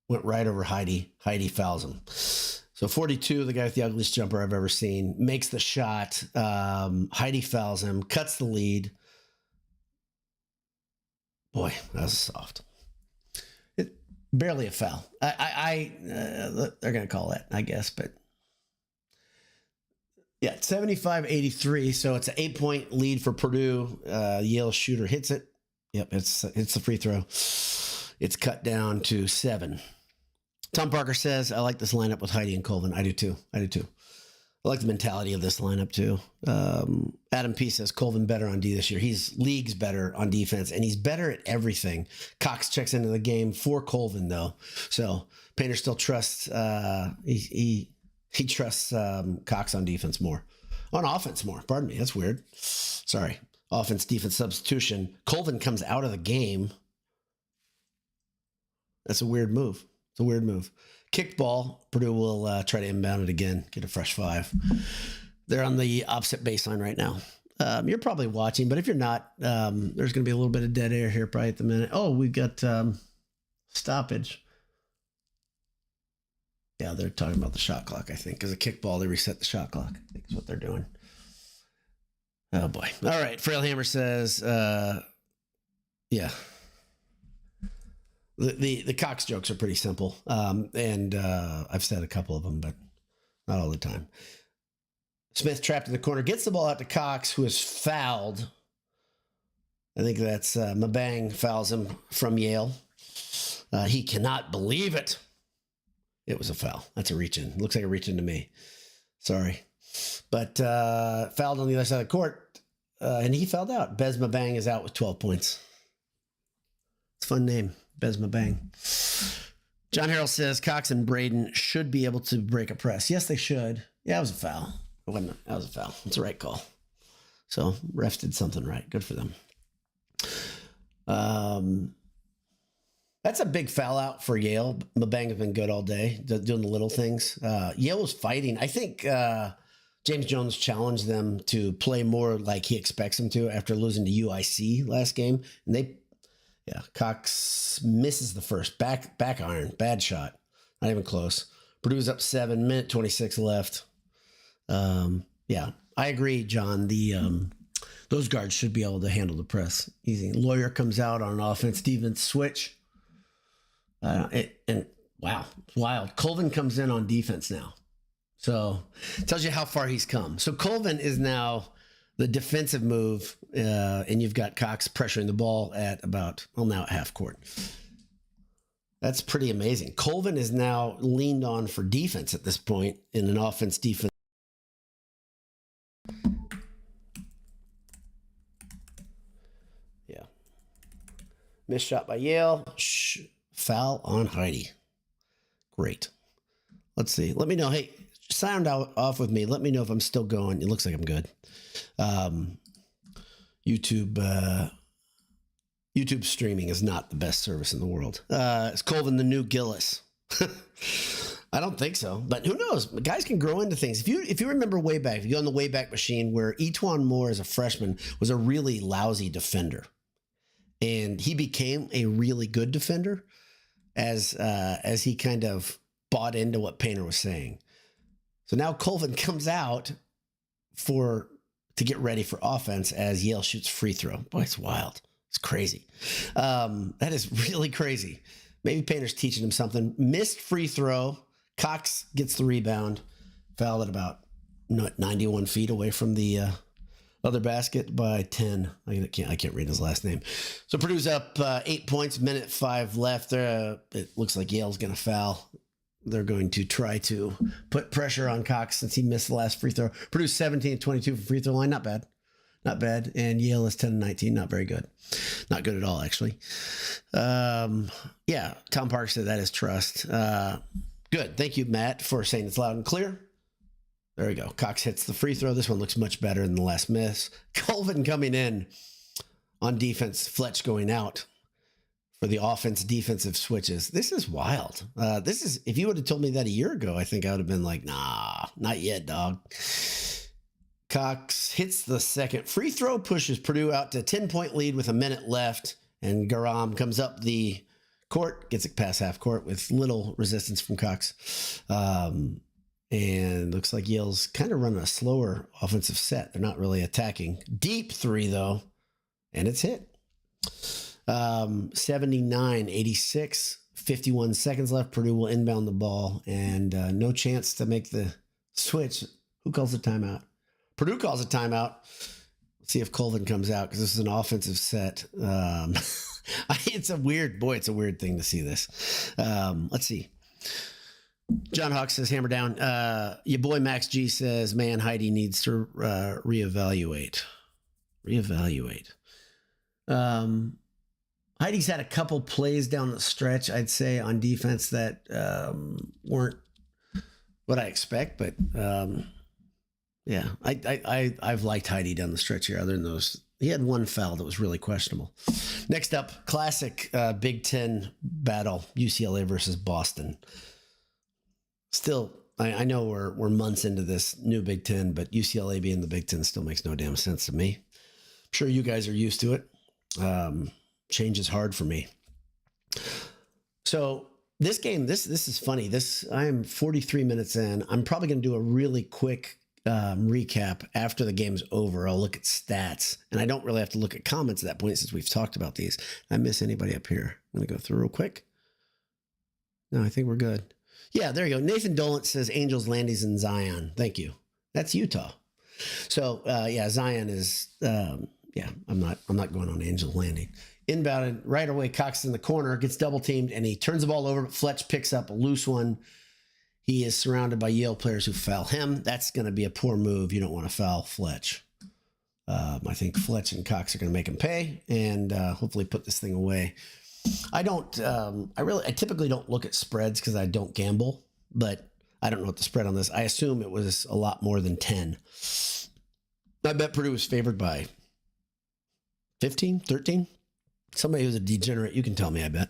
Went right over Heidi. Heidi fouls him. So 42, the guy with the ugliest jumper I've ever seen, makes the shot. Heidi fouls him, cuts the lead. Boy, that was soft. Barely a foul. They're going to call that, I guess. But yeah, 75-83. So it's an 8-point lead for Purdue. Yale shooter hits it. Yep, it's the free throw. It's cut down to 7. Tom Parker says, I like this lineup with Heidi and Colvin. I do too. I like the mentality of this lineup too. Adam P says, Colvin better on D this year. He's leagues better on defense, and he's better at everything. Cox checks into the game for Colvin, though. So Painter still trusts, he trusts Cox on defense more. On offense more. Pardon me. That's weird. Sorry. Offense, defense substitution. Colvin comes out of the game. That's a weird move. It's a weird move. Kicked ball. Purdue will try to inbound it again. Get a fresh 5. They're on the opposite baseline right now. You're probably watching, but if you're not, there's going to be a little bit of dead air here probably at the minute. Oh, we've got stoppage. Yeah, they're talking about the shot clock, I think. Because a kickball, they reset the shot clock. I think is what they're doing. Oh, boy. All right. Frail Hammer says, yeah. The Cox jokes are pretty simple. And I've said a couple of them, but not all the time. Smith trapped in the corner, gets the ball out to Cox, who is fouled. I think that's Mabang fouls him from Yale. He cannot believe it. It was a foul. That's a reach in. Looks like a reach in to me. Sorry. But fouled on the other side of the court, and he fouled out. Bez Mabang is out with 12 points. It's a fun name. Besma Bang. John Harrell says Cox and Braden should be able to break a press. Yes, they should. Yeah, that was a foul. It wasn't. That was a foul. It's the right call. So refs did something right. Good for them. That's a big foul out for Yale. Mabang has been good all day, doing the little things. Yale was fighting. I think James Jones challenged them to play more like he expects them to after losing to UIC last game, and Cox misses the first back iron, bad shot, not even close. Purdue's up 7, minute 26 left. I agree, John. Those guards should be able to handle the press easy. Lawyer comes out on an offense defense switch. And wow, wild. Colvin comes in on defense now. So it tells you how far he's come. So Colvin is now the defensive move, and you've got Cox pressuring the ball at about, well, now at half court. That's pretty amazing. Colvin is now leaned on for defense at this point in an offense defense. Yeah. Missed shot by Yale. Foul on Heidi. Great. Let's see. Let me know. Hey, sound off with me. Let me know if I'm still going. It looks like I'm good. YouTube streaming is not the best service in the world. Is Colvin the new Gillis? I don't think so, but who knows? Guys can grow into things. If you remember way back, if you go on the Wayback Machine, where Etuan Moore as a freshman was a really lousy defender, and he became a really good defender as he kind of bought into what Painter was saying. So now Colvin comes out to get ready for offense as Yale shoots free throw. Boy, it's wild. It's crazy. That is really crazy. Maybe Painter's teaching him something. Missed free throw. Cox gets the rebound. Fouled at about 91 feet away from the other basket by 10. I can't read his last name. So Purdue's up 8 points, minute 5 left. It looks like Yale's going to foul. They're going to try to put pressure on Cox since he missed the last free throw. Purdue's 17-22 for free throw line. Not bad. Not bad. And Yale is 10-19. Not very good. Not good at all, actually. Yeah, Tom Park said that is trust. Good. Thank you, Matt, for saying it's loud and clear. There we go. Cox hits the free throw. This one looks much better than the last miss. Colvin coming in on defense. Fletch going out for the offense defensive switches. This is wild. If you would have told me that a year ago, I think I would have been like, nah, not yet, dog. Cox hits the second free throw, pushes Purdue out to 10-point lead with a minute left, and Garam comes up the court, gets it past half court with little resistance from Cox. And looks like Yale's kind of running a slower offensive set. They're not really attacking. Deep three, though, and it's hit. 79-86, 51 seconds left. Purdue will inbound the ball, and no chance to make the switch. Who calls the timeout? Purdue calls a timeout. Let's see if Colvin comes out, because this is an offensive set. It's a weird thing to see this. Let's see. John Hawk says, hammer down. Your boy Max G says, man, Heidi needs to reevaluate. Heidi's had a couple plays down the stretch, I'd say, on defense that weren't what I expect, but yeah, I've liked Heidi down the stretch here. Other than those, he had one foul that was really questionable. Next up, classic Big Ten battle: UCLA versus Boston. Still, I know we're months into this new Big Ten, but UCLA being the Big Ten still makes no damn sense to me. I'm sure you guys are used to it. Change is hard for me. So this game, this is funny. I am 43 minutes in. I'm probably going to do a really quick recap after the game's over. I'll look at stats, and I don't really have to look at comments at that point since we've talked about these. Did I miss anybody up here? I'm going to go through real quick. No, I think we're good. Yeah, there you go. Nathan Dolan says Angels Landings in Zion. Thank you. That's Utah. So yeah, Zion is yeah, I'm not going on Angels Landing. Inbounded right away. Cox in the corner, gets double teamed, and he turns the ball over, but Fletch picks up a loose one. He is surrounded by Yale players who foul him. That's going to be a poor move. You don't want to foul Fletch. I think Fletch and Cox are going to make him pay and hopefully put this thing away. I typically don't look at spreads because I don't gamble, but I don't know what the spread on this. I assume it was a lot more than 10. I bet Purdue was favored by 15, 13. Somebody who's a degenerate, you can tell me, I bet.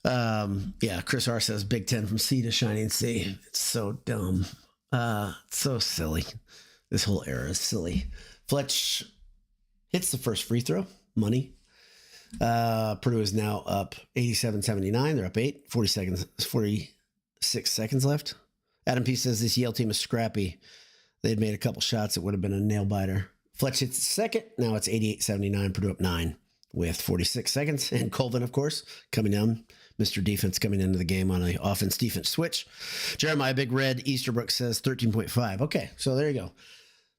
Yeah, Chris R says Big Ten from sea to shining sea. It's so dumb. It's so silly. This whole era is silly. Fletch hits the first free throw. Money. Purdue is now up 87-79. They're up 8. 46 seconds left. Adam P says this Yale team is scrappy. They'd made a couple shots. It would have been a nail biter. Fletch hits the second. Now it's 88-79. Purdue up 9 with 46 seconds. And Colvin, of course, coming down. Mr. Defense coming into the game on an offense-defense switch. Jeremiah Big Red Easterbrook says 13.5. Okay, so there you go.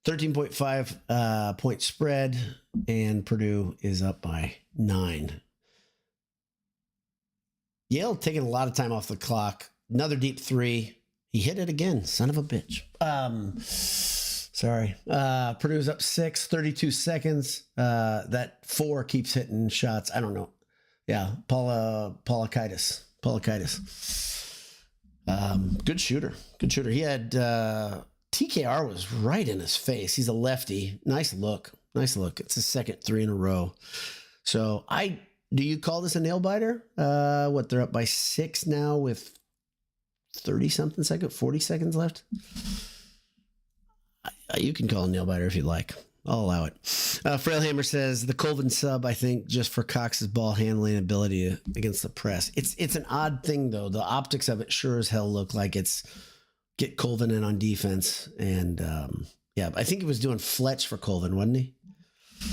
13.5 point spread, and Purdue is up by 9. Yale taking a lot of time off the clock. Another deep three. He hit it again. Son of a bitch. Sorry. Purdue's up 6, 32 seconds. That 4 keeps hitting shots. I don't know. Yeah, Polakaitis. Good shooter. He had TKR was right in his face. He's a lefty. Nice look. It's his second 3 in a row. So do you call this a nail biter? They're up by 6 now with 40 seconds left. You can call a nail biter if you like. I'll allow it. Frailhammer says the Colvin sub, I think, just for Cox's ball handling ability against the press. It's an odd thing, though. The optics of it sure as hell look like it's get Colvin in on defense. And, I think he was doing Fletch for Colvin, wasn't he? I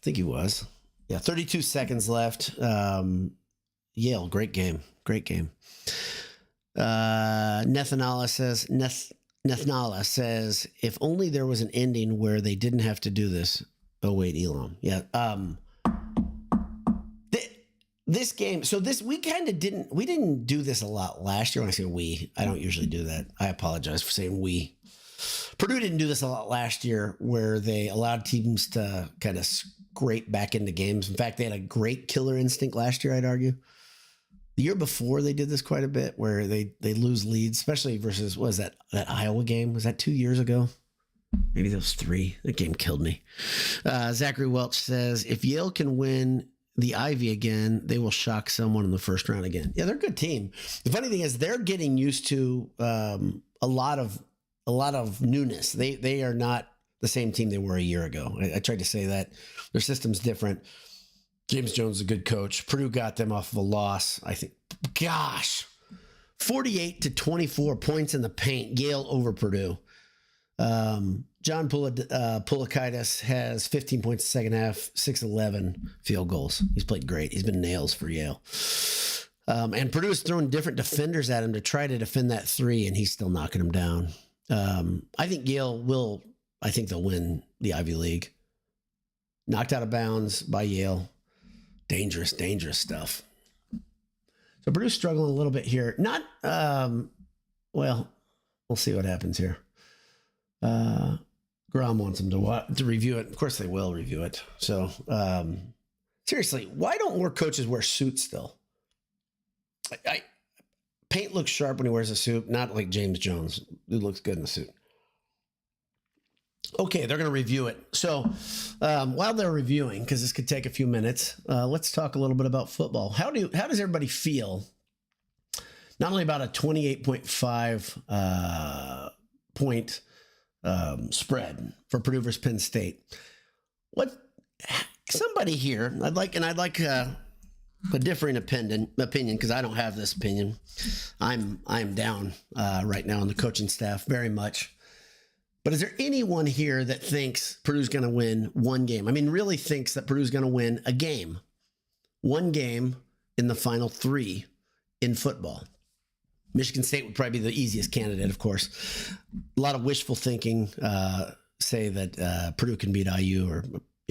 think he was. Yeah, 32 seconds left. Yale, great game. Nethanala says, if only there was an ending where they didn't have to do this. Oh, wait, Elam. Yeah. This game, we didn't do this a lot last year. When I say we, I don't usually do that. I apologize for saying we. Purdue didn't do this a lot last year where they allowed teams to kind of scrape back into games. In fact, they had a great killer instinct last year, I'd argue. The year before, they did this quite a bit where they lose leads, especially versus, what was that Iowa game? Was that 2 years ago? Maybe that was 3. That game killed me. Zachary Welch says, if Yale can win the Ivy again, they will shock someone in the first round again. Yeah, they're a good team. The funny thing is they're getting used to a lot of newness. They are not the same team they were a year ago. I tried to say that. Their system's different. James Jones is a good coach. Purdue got them off of a loss, I think. Gosh, 48-24 points in the paint. Yale over Purdue. John Polakaitis has 15 points in the second half, 6-11 field goals. He's played great. He's been nails for Yale. And Purdue is throwing different defenders at him to try to defend that 3, and he's still knocking him down. I think they'll win the Ivy League. Knocked out of bounds by Yale. Dangerous stuff. So Purdue's struggling a little bit here. Not, we'll see what happens here. Grom wants them to review it. Of course they will review it. So, seriously, why don't more coaches wear suits still? Paint looks sharp when he wears a suit, not like James Jones, who looks good in the suit. Okay, they're going to review it. So while they're reviewing, because this could take a few minutes, let's talk a little bit about football. How does everybody feel? Not only about a 28.5 point spread for Purdue versus Penn State. Somebody here, I'd like a differing opinion because I don't have this opinion. I'm down right now on the coaching staff very much. But is there anyone here that thinks Purdue's going to win one game? I mean, really thinks that Purdue's going to win a game, one game in the final 3 in football? Michigan State would probably be the easiest candidate, of course. A lot of wishful thinking say that Purdue can beat IU, or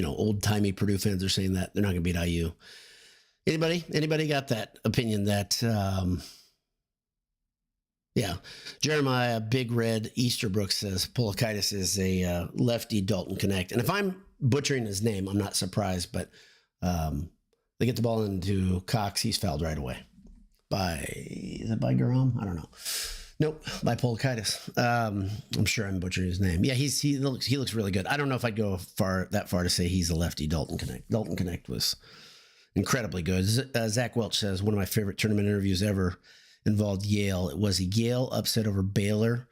old-timey Purdue fans are saying that they're not going to beat IU. Anybody got that opinion that? Yeah. Jeremiah Big Red Easterbrook says Polakaitis is a lefty Dalton Connect. And if I'm butchering his name, I'm not surprised, but they get the ball into Cox. He's fouled right away. Is it by Garam? I don't know. Nope, by Polakaitis. I'm sure I'm butchering his name. Yeah, he looks really good. I don't know if I'd go that far to say he's a lefty Dalton Connect. Dalton Connect was incredibly good. Zach Welch says one of my favorite tournament interviews ever involved Yale. It was a Yale upset over Baylor.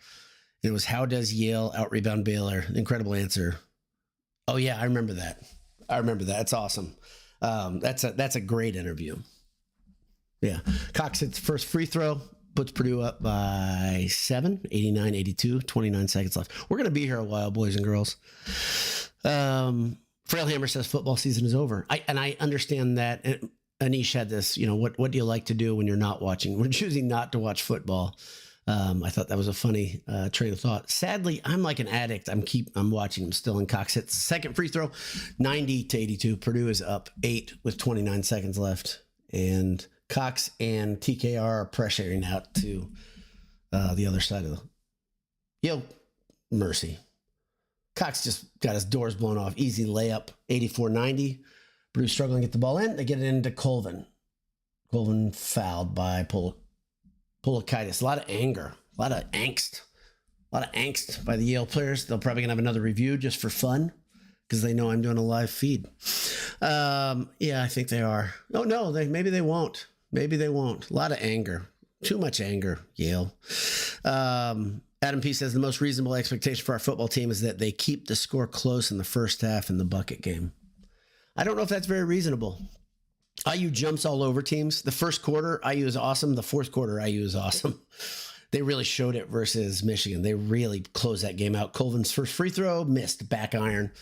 It was how does Yale out-rebound Baylor? Incredible answer. Oh yeah, I remember that. That's awesome. That's a great interview. Yeah. Cox hits first free throw. puts Purdue up by 7, 89-82, 29 seconds left. We're going to be here a while, boys and girls. Frailhammer says football season is over. I understand that. And Anish had this, what do you like to do when you're not watching? We're choosing not to watch football. I thought that was a funny train of thought. Sadly, I'm like an addict. I'm watching. I'm still in. Cox hits the second free throw, 90-82. Purdue is up 8 with 29 seconds left. And Cox and TKR are pressuring out to the other side of the Yale mercy. Cox just got his doors blown off. Easy layup, 84-90. Purdue struggling to get the ball in. They get it into Colvin. Colvin fouled by Polakaitis. A lot of anger, a lot of angst by the Yale players. They'll probably gonna have another review just for fun because they know I'm doing a live feed. Yeah, I think they are. Oh no, maybe they won't. Maybe they won't. A lot of anger. Too much anger, Yale. Adam P says the most reasonable expectation for our football team is that they keep the score close in the first half in the bucket game. I don't know if that's very reasonable. IU jumps all over teams. The first quarter, IU is awesome. The fourth quarter, IU is awesome. They really showed it versus Michigan. They really closed that game out. Colvin's first free throw, missed, back iron.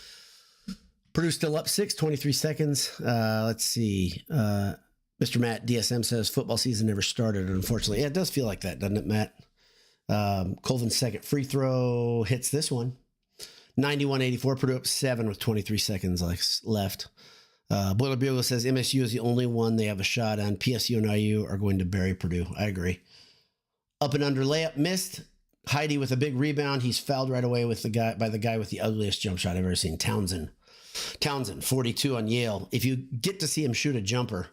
Purdue still up 6, 23 seconds. Let's see. Mr. Matt DSM says football season never started, unfortunately. Yeah, it does feel like that, doesn't it, Matt? Colvin's second free throw hits this one. 91-84, Purdue up 7 with 23 seconds left. Boiler Bugle says MSU is the only one they have a shot on. PSU and IU are going to bury Purdue. I agree. Up and under layup, missed. Heidi with a big rebound. He's fouled right away by the guy with the ugliest jump shot I've ever seen, Townsend. 42 on Yale. If you get to see him shoot a jumper,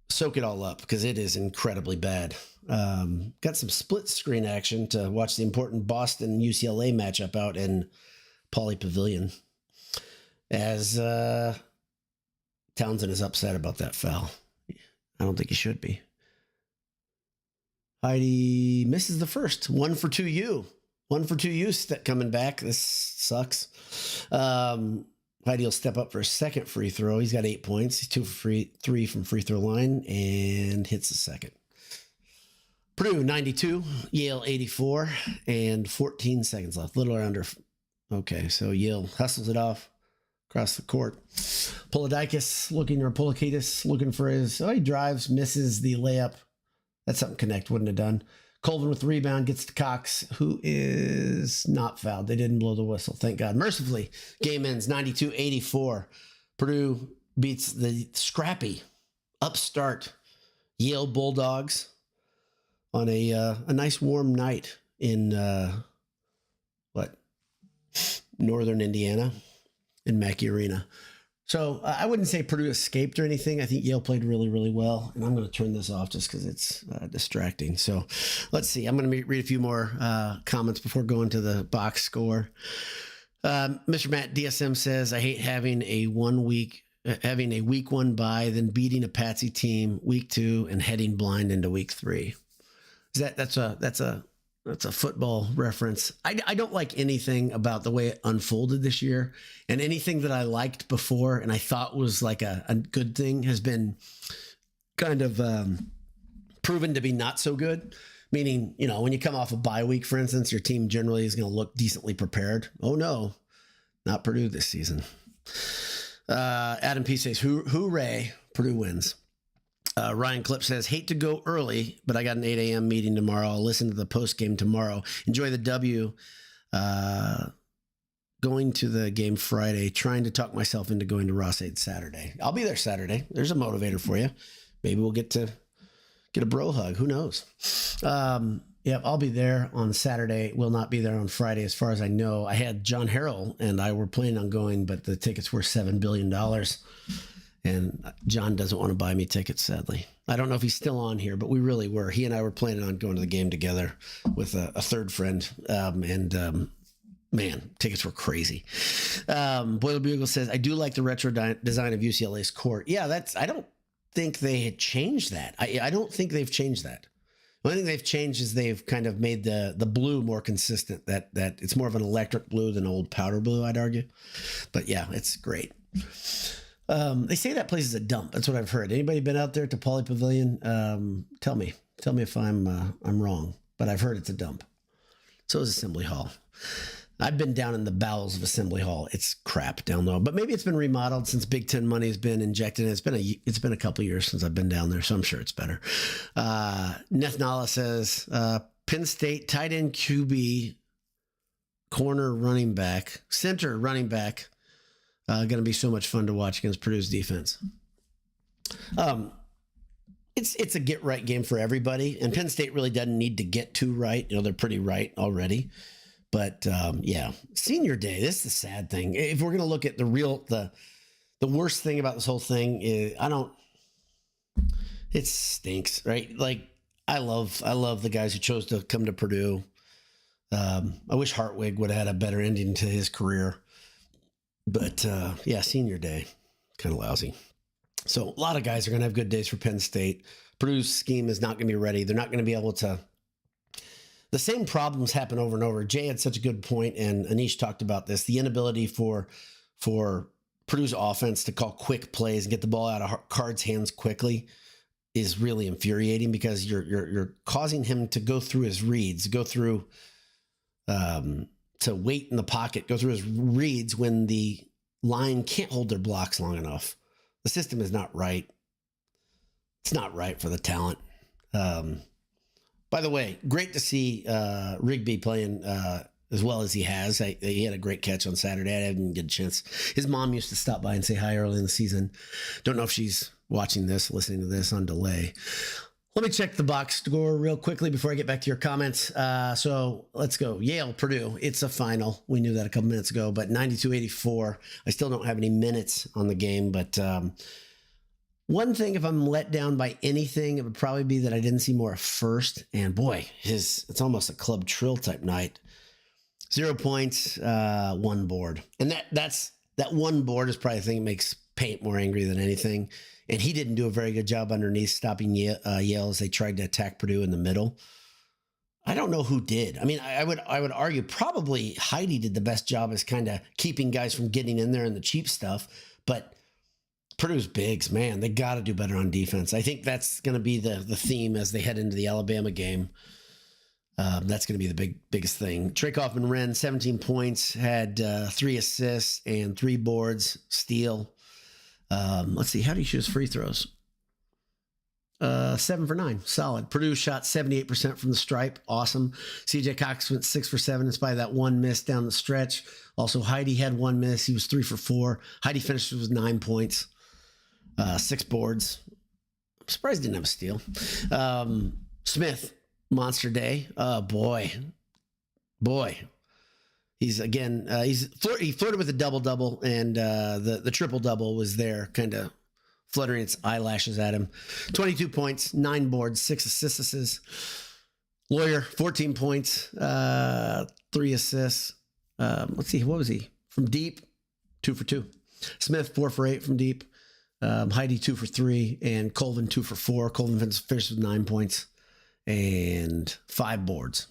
soak it all up because it is incredibly bad. Got some split screen action to watch the important Boston UCLA matchup out in Pauley Pavilion. As Townsend is upset about that foul. I don't think he should be. Heidi misses the first. 1 for 2U. 1 for 2U coming back. This sucks. Heidi will step up for a second free throw. He's got 8 points. He's 2 for 3 from free throw line and hits the second. Purdue 92, Yale 84, and 14 seconds left. Little or under. Okay, so Yale hustles it off across the court. Polakaitis looking for his. Oh, he drives, misses the layup. That's something Connect wouldn't have done. Colvin with the rebound gets to Cox, who is not fouled. They didn't blow the whistle, thank God. Mercifully, game ends 92-84. Purdue beats the scrappy, upstart Yale Bulldogs on a nice warm night in northern Indiana in Mackey Arena. So I wouldn't say Purdue escaped or anything. I think Yale played really, really well. And I'm going to turn this off just because it's distracting. So let's see. I'm going to read a few more comments before going to the box score. Mr. Matt DSM says, I hate having a week 1 bye, then beating a patsy team week 2 and heading blind into week 3. That's a football reference. I don't like anything about the way it unfolded this year, and anything that I liked before and I thought was like a good thing has been kind of proven to be not so good. Meaning, when you come off a bye week, for instance, your team generally is going to look decently prepared. Oh no, not Purdue this season. Adam P says, hooray, Purdue wins. Ryan Clip says, hate to go early, but I got an 8 a.m. meeting tomorrow. I'll listen to the post game tomorrow. Enjoy the W. Going to the game Friday, trying to talk myself into going to Ross-Ade Saturday. I'll be there Saturday. There's a motivator for you. Maybe we'll get to get a bro hug. Who knows? Yeah, I'll be there on Saturday. Will not be there on Friday, as far as I know. I had John Harrell and I were planning on going, but the tickets were $7 billion. And John doesn't want to buy me tickets, sadly. I don't know if he's still on here, but we really were. He and I were planning on going to the game together with a third friend. Man, tickets were crazy. Boiler Bugle says, I do like the retro design of UCLA's court. Yeah, I don't think they had changed that. I don't think they've changed that. The only thing they've changed is they've kind of made the blue more consistent, that it's more of an electric blue than old powder blue, I'd argue. But yeah, it's great. They say that place is a dump. That's what I've heard. Anybody been out there to Pauley Pavilion? Tell me Tell me if I'm wrong, but I've heard it's a dump. So is Assembly Hall. I've been down in the bowels of Assembly Hall. It's crap down low, but maybe it's been remodeled since Big Ten money has been injected. It's been a couple years since I've been down there, so I'm sure it's better. Nethnala says Penn State tight end QB, corner running back, center running back. Going to be so much fun to watch against Purdue's defense. It's a get right game for everybody, and Penn State really doesn't need to get too right. They're pretty right already. But yeah, senior day. This is the sad thing. If we're gonna look at the worst thing about this whole thing is it stinks, right? Like I love the guys who chose to come to Purdue. I wish Hartwig would have had a better ending to his career. But yeah, senior day, kind of lousy. So a lot of guys are gonna have good days for Penn State. Purdue's scheme is not gonna be ready. They're not gonna be able to. The same problems happen over and over. Jay had such a good point, and Anish talked about this. The inability for Purdue's offense to call quick plays and get the ball out of Card's hands quickly is really infuriating because you're causing him to go through his reads, to wait in the pocket, go through his reads when the line can't hold their blocks long enough. The system is not right. It's not right for the talent. By the way, great to see Rigby playing as well as he has. He had a great catch on Saturday. I didn't get a chance. His mom used to stop by and say hi early in the season. Don't know if she's watching this, listening to this on delay. Let me check the box score real quickly before I get back to your comments. So let's go. Yale, Purdue. It's a final. We knew that a couple minutes ago, but 92-84. I still don't have any minutes on the game, but one thing, if I'm let down by anything, it would probably be that I didn't see more at first. And boy, it's almost a Club Trill type night. 0 points, 1 board. And that 1 board is probably the thing that makes Paint more angry than anything. And he didn't do a very good job underneath stopping Yale as they tried to attack Purdue in the middle. I don't know who did. I mean, I would argue probably Heidi did the best job as kind of keeping guys from getting in there and the cheap stuff. But Purdue's bigs, man, they got to do better on defense. I think that's going to be the theme as they head into the Alabama game. That's going to be the biggest thing. Trey Kaufman-Renn, 17 points, had 3 assists and 3 boards, steal. Let's see, how do you shoot his free throws? 7 for 9, solid. Purdue shot 78% from the stripe, awesome. CJ Cox went 6 for 7 in spite of that 1 miss down the stretch. Also, Heidi had 1 miss. He was 3 for 4. Heidi finished with 9 points. 6 boards. I'm surprised he didn't have a steal. Smith, monster day. Boy. He's again, he flirted with a double-double, and the triple-double was there, kind of fluttering its eyelashes at him. 22 points, 9 boards, 6 assists. Lawyer, 14 points, 3 assists. Let's see, what was he? From deep, 2 for 2. Smith, 4 for 8 from deep. Heidi 2 for 3, and Colvin 2 for 4. Colvin finished with 9 points and 5 boards.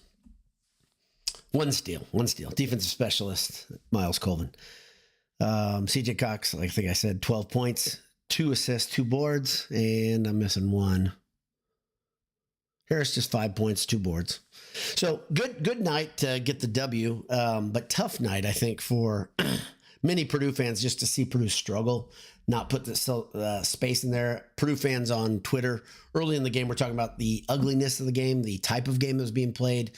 1 steal. Defensive specialist, Miles Colvin. CJ Cox, like I think I said, 12 points, 2 assists, 2 boards, and I'm missing 1. Harris just 5 points, 2 boards. So good night to get the W, but tough night, I think, for many Purdue fans just to see Purdue struggle, not put the space in there. Purdue fans on Twitter early in the game were talking about the ugliness of the game, the type of game that was being played.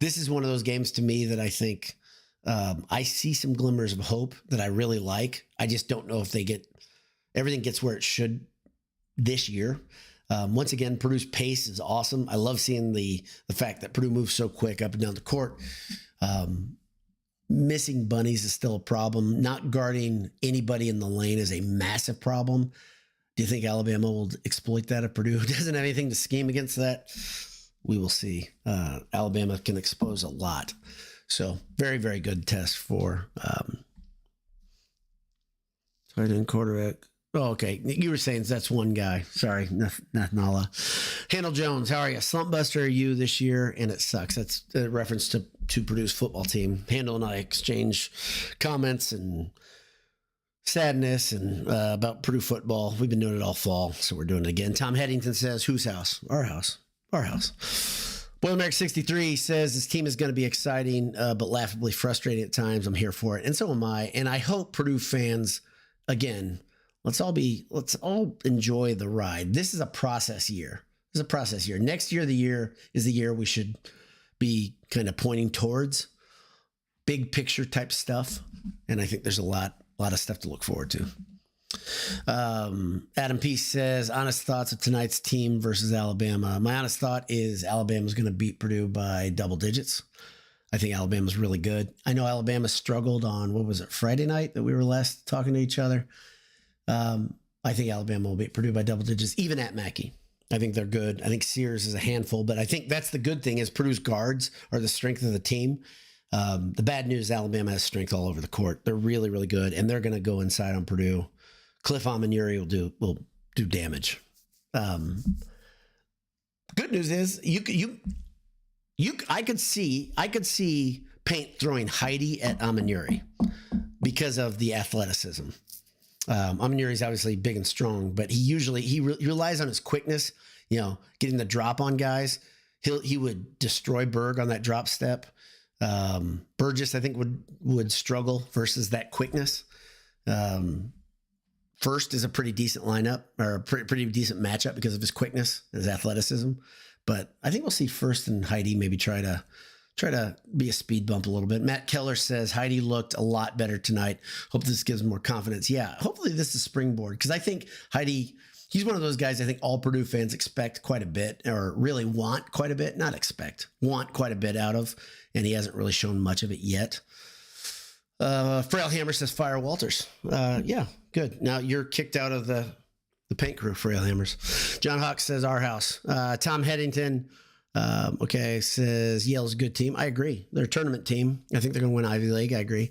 This is one of those games to me that I think I see some glimmers of hope that I really like. I just don't know if everything gets where it should this year. Once again, Purdue's pace is awesome. I love seeing the fact that Purdue moves so quick up and down the court. Missing bunnies is still a problem. Not guarding anybody in the lane is a massive problem. Do you think Alabama will exploit that if Purdue doesn't have anything to scheme against that? We will see. Alabama can expose a lot. So very, very good test for tight end quarterback. Oh, okay. You were saying that's one guy. Sorry, Nathnala. Handel Jones, how are you? Slump buster are you this year? And it sucks. That's a reference to Purdue's football team. Handel and I exchange comments and sadness and about Purdue football. We've been doing it all fall, so we're doing it again. Tom Headington says, whose house? Our house. our house. Boilermaker63 says this team is going to be exciting, but laughably frustrating at times. I'm here for it, and so am I. And I hope Purdue fans, again, let's all enjoy the ride. This is a process year. This is a process year. Next year, is the year we should be kind of pointing towards big picture type stuff. And I think there's a lot of stuff to look forward to. Adam P says, honest thoughts of tonight's team versus Alabama. My honest thought is Alabama's going to beat Purdue by double digits. I think Alabama's really good. I know Alabama struggled on, what was it, Friday night that we were last talking to each other. I think Alabama will beat Purdue by double digits, even at Mackey. I think they're good. I think Sears is a handful, but I think that's the good thing is Purdue's guards are the strength of the team. The bad news, Alabama has strength all over the court. They're really, really good, and they're going to go inside on Purdue. Cliff Amanuri will do damage. Good news is I could see Paint throwing Heidi at Amanuri because of the athleticism. Amanuri's obviously big and strong, but he relies on his quickness, getting the drop on guys. He would destroy Berg on that drop step. Burgess, I think, would struggle versus that quickness. First is a pretty decent lineup or a pretty decent matchup because of his quickness, his athleticism. But I think we'll see First and Heidi maybe try to be a speed bump a little bit. Matt Keller says Heidi looked a lot better tonight. Hope this gives him more confidence. Yeah, hopefully this is springboard because I think Heidi, he's one of those guys I think all Purdue fans expect quite a bit or really want quite a bit, not expect, want quite a bit out of, and he hasn't really shown much of it yet. Frail Hammer says fire Walters. Yeah, good. Now you're kicked out of the paint crew, Frail Hammers. John Hawks says our house. Tom Headington, says Yale's a good team. I agree. They're a tournament team. I think they're going to win Ivy League. I agree.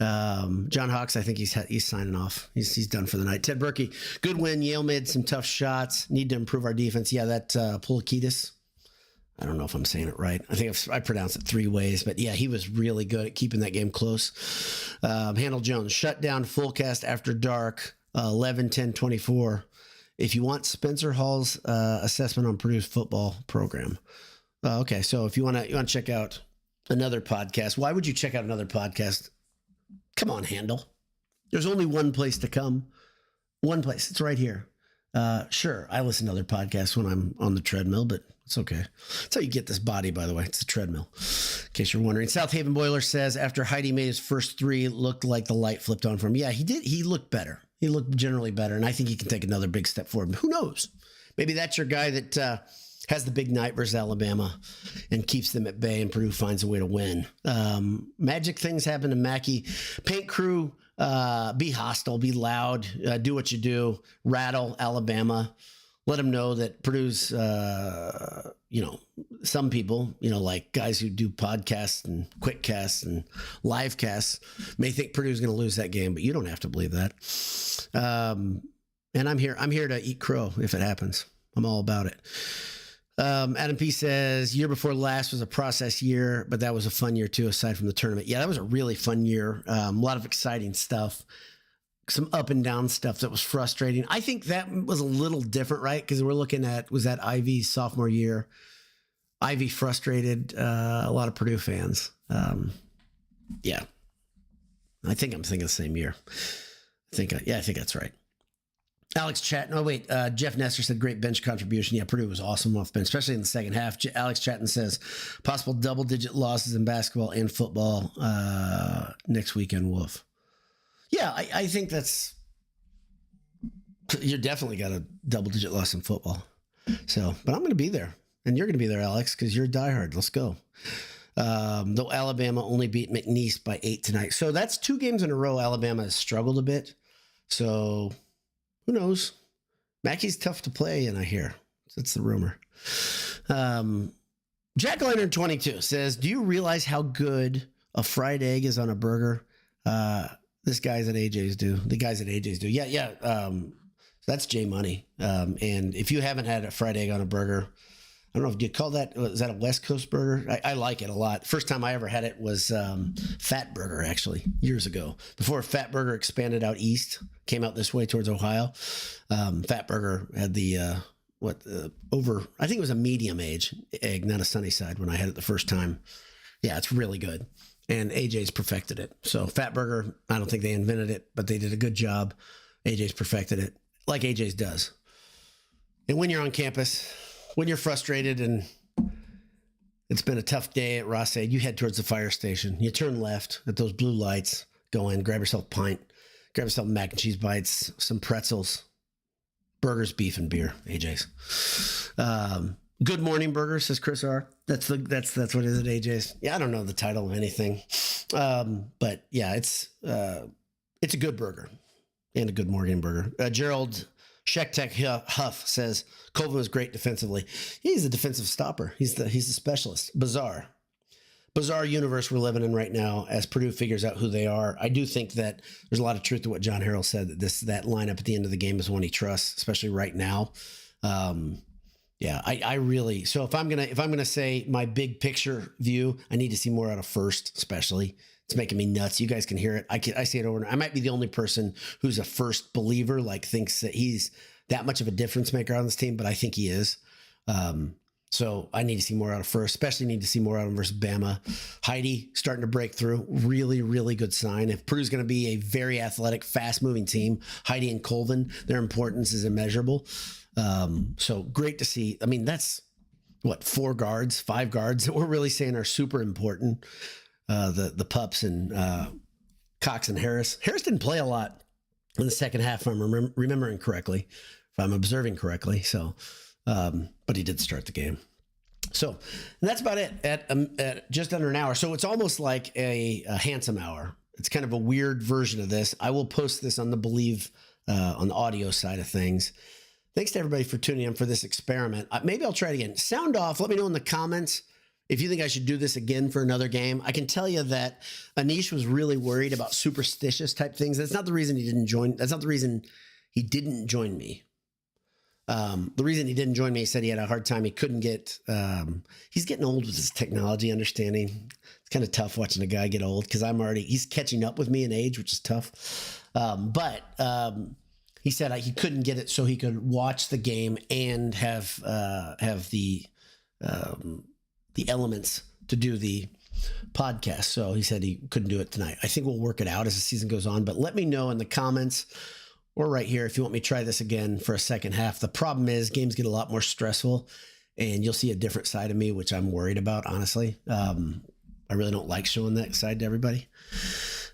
John Hawks, I think he's signing off. He's done for the night. Ted Berkey, good win. Yale made some tough shots. Need to improve our defense. Yeah, that Pulakidis. I don't know if I'm saying it right. I think I pronounced it three ways, but yeah, he was really good at keeping that game close. Handel Jones, shut down full cast after dark, 11/10/24. If you want Spencer Hall's assessment on Purdue's football program. Okay, so if you want to check out another podcast, why would you check out another podcast? Come on, Handel. There's only one place to come. One place. It's right here. Sure, I listen to other podcasts when I'm on the treadmill, but it's okay. That's how you get this body, by the way. It's a treadmill, in case you're wondering. South Haven Boiler says, after Heidi made his first three, it looked like the light flipped on for him. Yeah, he did. He looked better. He looked generally better, and I think he can take another big step forward. Who knows? Maybe that's your guy that has the big night versus Alabama and keeps them at bay, and Purdue finds a way to win. Magic things happen to Mackey. Paint crew, be hostile, be loud, do what you do, rattle Alabama. Let them know that Purdue's, some people, like guys who do podcasts and quick casts and live casts may think Purdue's going to lose that game, but you don't have to believe that. And I'm here to eat crow if it happens. I'm all about it. Adam P says year before last was a process year, but that was a fun year too, aside from the tournament. Yeah, that was a really fun year. A lot of exciting stuff. Some up and down stuff that was frustrating. I think that was a little different, right? Because we're looking at, was that Ivy's sophomore year? Ivy frustrated a lot of Purdue fans. Yeah. I think I'm thinking the same year. I think that's right. Alex Chatton. Oh, wait. Jeff Nestor said great bench contribution. Yeah, Purdue was awesome off bench, especially in the second half. Alex Chatton says possible double-digit losses in basketball and football next weekend, Wolf. Yeah, I think you're definitely got a double-digit loss in football. So, but I'm going to be there, and you're going to be there, Alex, because you're a diehard. Let's go. Though Alabama only beat McNeese by 8 tonight. So that's 2 games in a row Alabama has struggled a bit. So who knows? Mackey's tough to play, and I hear. That's the rumor. Jack Leonard 22 says, do you realize how good a fried egg is on a burger? The guys at AJ's do. Yeah. That's J Money. And if you haven't had a fried egg on a burger, I don't know if you call that, is that a West Coast burger? I like it a lot. First time I ever had it was Fat Burger, actually, years ago. Before Fat Burger expanded out east, came out this way towards Ohio. Fat Burger had the over, I think it was a medium age egg, not a sunny side when I had it the first time. Yeah, it's really good. And AJ's perfected it. So Fat Burger, I don't think they invented it, but they did a good job. AJ's perfected it like AJ's does. And when you're on campus, when you're frustrated and it's been a tough day at Ross-Ade, you head towards the fire station. You turn left at those blue lights, go in, grab yourself a pint, grab yourself mac and cheese bites, some pretzels, burgers, beef, and beer. AJ's. Good morning burger, says Chris R. That's what it is at AJ's. Yeah, I don't know the title of anything, but yeah, it's a good burger and a good morning burger. Gerald Shektek Huff says Colvin was great defensively. He's a defensive stopper. He's the specialist. Bizarre universe we're living in right now as Purdue figures out who they are. I do think that there's a lot of truth to what John Harrell said, that lineup at the end of the game is one he trusts, especially right now. Yeah, I really, so if I'm gonna say my big picture view, I need to see more out of First, especially. It's making me nuts. You guys can hear it. I see it over and I might be the only person who's a First believer, like thinks that he's that much of a difference maker on this team, but I think he is. So I need to see more out of First, especially need to see more out of him versus Bama. Heidi starting to break through. Really, really good sign. If Purdue's going to be a very athletic, fast-moving team, Heidi and Colvin, their importance is immeasurable. So great to see. I mean, that's what, 5 guards that we're really saying are super important. The pups and Cox and Harris. Harris didn't play a lot in the second half, if I'm remembering correctly, if I'm observing correctly. So, but he did start the game. So and that's about it at just under an hour. So it's almost like a handsome hour. It's kind of a weird version of this. I will post this on the Believe on the audio side of things. Thanks to everybody for tuning in for this experiment. Maybe I'll try it again. Sound off. Let me know in the comments if you think I should do this again for another game. I can tell you that Anish was really worried about superstitious type things. That's not the reason he didn't join. That's not the reason he didn't join me. The reason he didn't join me, he said he had a hard time. He couldn't get, he's getting old with his technology understanding. It's kind of tough watching a guy get old because he's catching up with me in age, which is tough. But he said he couldn't get it so he could watch the game and have the elements to do the podcast. So he said he couldn't do it tonight. I think we'll work it out as the season goes on, but let me know in the comments or right here if you want me to try this again for a second half. The problem is games get a lot more stressful and you'll see a different side of me, which I'm worried about, honestly. I really don't like showing that side to everybody.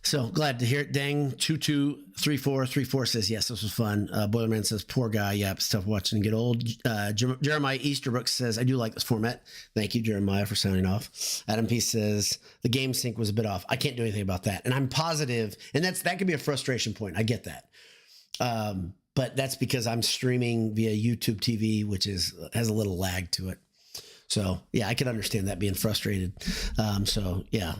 So glad to hear it. Dang, 223434 says, yes, this was fun. Boilerman says, poor guy. Yeah, it's tough watching him get old. Jeremiah Easterbrook says, I do like this format. Thank you, Jeremiah, for signing off. Adam P says, the game sync was a bit off. I can't do anything about that. And I'm positive, and that could be a frustration point. I get that. But that's because I'm streaming via YouTube TV, which has a little lag to it. So yeah, I can understand that being frustrated. So yeah.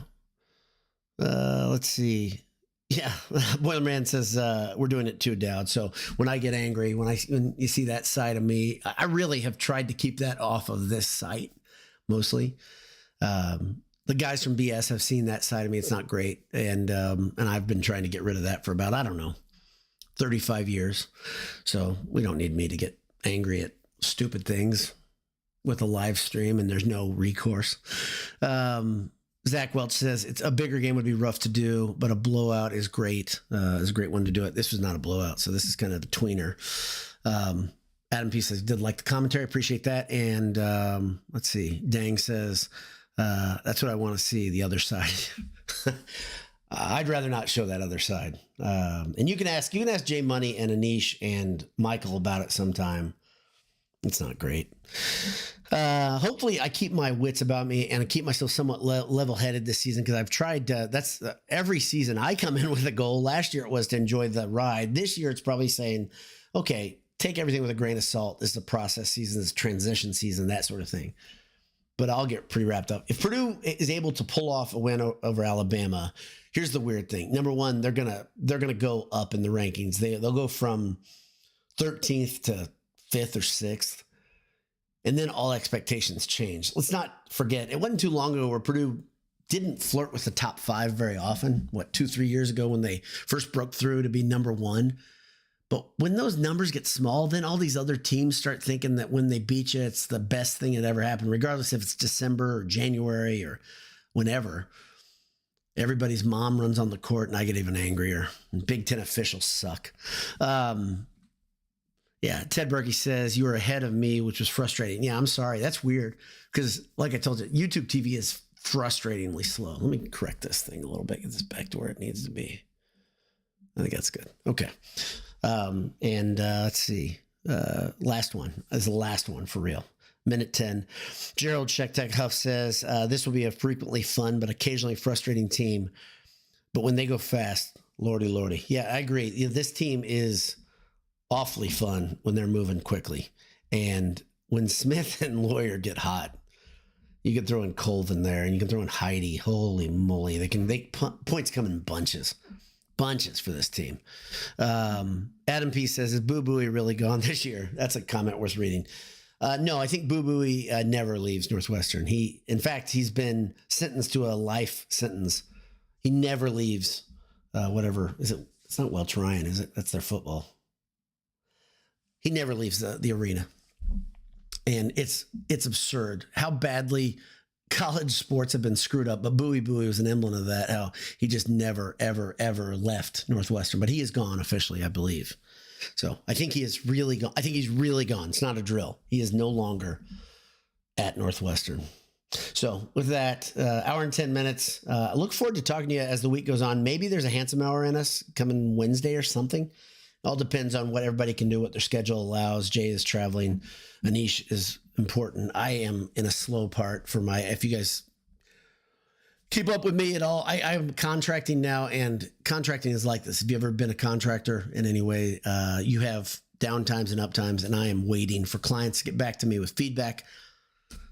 Let's see. Yeah. Boilerman says, we're doing it too, Dowd. So when I get angry, when you see that side of me, I really have tried to keep that off of this site mostly. The guys from BS have seen that side of me. It's not great. And I've been trying to get rid of that for about, I don't know, 35 years. So we don't need me to get angry at stupid things with a live stream and there's no recourse. Zach Welch says it's a bigger game would be rough to do, but a blowout is great. Is a great one to do it. This was not a blowout. So this is kind of the tweener. Adam P says, did like the commentary. Appreciate that. And let's see. Dang says, that's what I want to see. The other side. I'd rather not show that other side. And you can ask Jay Money and Anish and Michael about it sometime. It's not great. Hopefully I keep my wits about me and I keep myself somewhat level-headed this season because I've tried that's every season I come in with a goal. Last year it was to enjoy the ride. This year it's probably saying, okay, take everything with a grain of salt. This is a process season, this is a transition season, that sort of thing. But I'll get pretty wrapped up. If Purdue is able to pull off a win over Alabama, here's the weird thing. Number one, they're gonna go up in the rankings. They'll go from 13th to 5th or 6th. And then all expectations change. Let's not forget, it wasn't too long ago where Purdue didn't flirt with the top 5 very often. 2-3 years ago when they first broke through to be number 1. But when those numbers get small, then all these other teams start thinking that when they beat you, it's the best thing that ever happened, regardless if it's December or January or whenever. Everybody's mom runs on the court, and I get even angrier. And Big Ten officials suck. Yeah, Ted Berkey says, you were ahead of me, which was frustrating. Yeah, I'm sorry. That's weird because, like I told you, YouTube TV is frustratingly slow. Let me correct this thing a little bit, get this back to where it needs to be. I think that's good. Okay. Let's see. Last one is the last one for real. Minute 10. Gerald Shektek Huff says, this will be a frequently fun but occasionally frustrating team. But when they go fast, lordy. Yeah, I agree. This team is awfully fun when they're moving quickly. And when Smith and Lawyer get hot, you can throw in Colvin there and you can throw in Heidi. Holy moly. Points come in bunches for this team. Adam P says, is Boo Buie really gone this year? That's a comment worth reading. No, I think Boo Buie never leaves Northwestern. In fact, he's been sentenced to a life sentence. He never leaves whatever. It's not Welch Ryan, is it? That's their football. He never leaves the arena. And it's absurd how badly college sports have been screwed up, but Bowie was an emblem of that, how he just never, ever, ever left Northwestern. But he is gone officially, I believe. So I think he is really gone. I think he's really gone. It's not a drill. He is no longer at Northwestern. So with that, hour and 10 minutes. I look forward to talking to you as the week goes on. Maybe there's a handsome hour in us coming Wednesday or something. It all depends on what everybody can do, what their schedule allows. Jay is traveling. Anish is important. I am in a slow part for if you guys keep up with me at all, I'm contracting now, and contracting is like this. If you've ever been a contractor in any way, you have downtimes and uptimes, and I am waiting for clients to get back to me with feedback.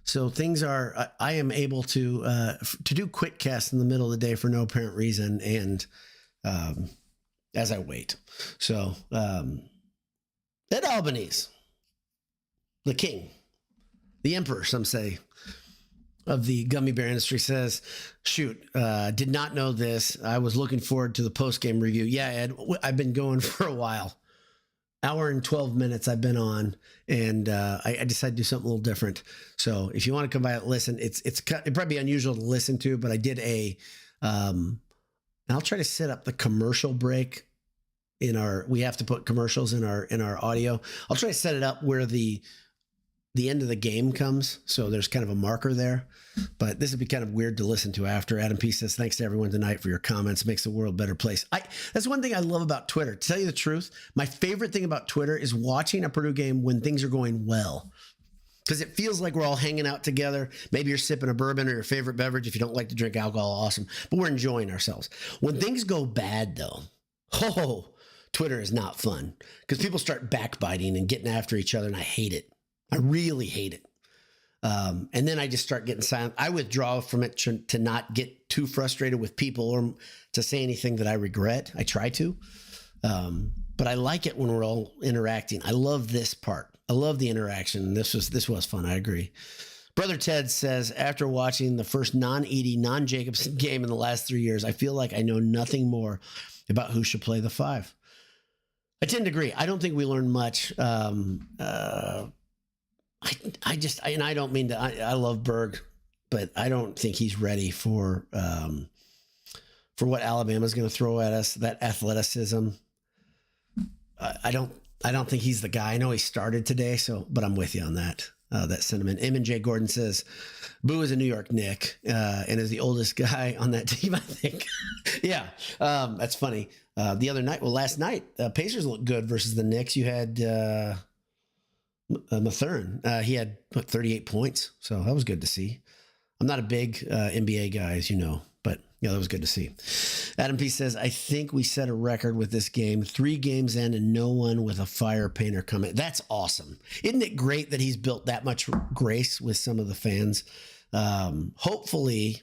So things are, I am able to do quick casts in the middle of the day for no apparent reason. And as I wait. So Ed Albanese, the king, the emperor, some say, of the gummy bear industry says, shoot, did not know this. I was looking forward to the post-game review. Yeah, Ed, I've been going for a while. Hour and 12 minutes I've been on, and I decided to do something a little different. So if you want to come by and listen, it'd probably be unusual to listen to, but I did and I'll try to set up the commercial break we have to put commercials in our audio. I'll try to set it up where the end of the game comes. So there's kind of a marker there, but this would be kind of weird to listen to after. Adam P says, thanks to everyone tonight for your comments. Makes the world a better place. That's one thing I love about Twitter. To tell you the truth, my favorite thing about Twitter is watching a Purdue game when things are going well, because it feels like we're all hanging out together. Maybe you're sipping a bourbon or your favorite beverage. If you don't like to drink alcohol, awesome. But we're enjoying ourselves. When things go bad, though, Twitter is not fun, because people start backbiting and getting after each other, and I hate it. I really hate it. And then I just start getting silent. I withdraw from it to not get too frustrated with people or to say anything that I regret. I try to. But I like it when we're all interacting. I love this part. I love the interaction. This was fun. I agree. Brother Ted says, after watching the first non-Edey, non-Jacobson game in the last 3 years, I feel like I know nothing more about who should play the 5. I tend to agree. I don't think we learned much. I don't mean to, I love Berg, but I don't think he's ready for what Alabama's going to throw at us, that athleticism. I don't think he's the guy. I know he started today, but I'm with you on that sentiment. J. Gordon says, Boo is a New York Knick, and is the oldest guy on that team, I think. Yeah. That's funny. Last night, Pacers looked good versus the Knicks. You had, Mathurin, he had 38 points, so that was good to see. I'm not a big NBA guy, as you know, but that was good to see. Adam P says, I think we set a record with this game. 3 games in and no one with a fire painter coming. That's awesome. Isn't it great that he's built that much grace with some of the fans? Hopefully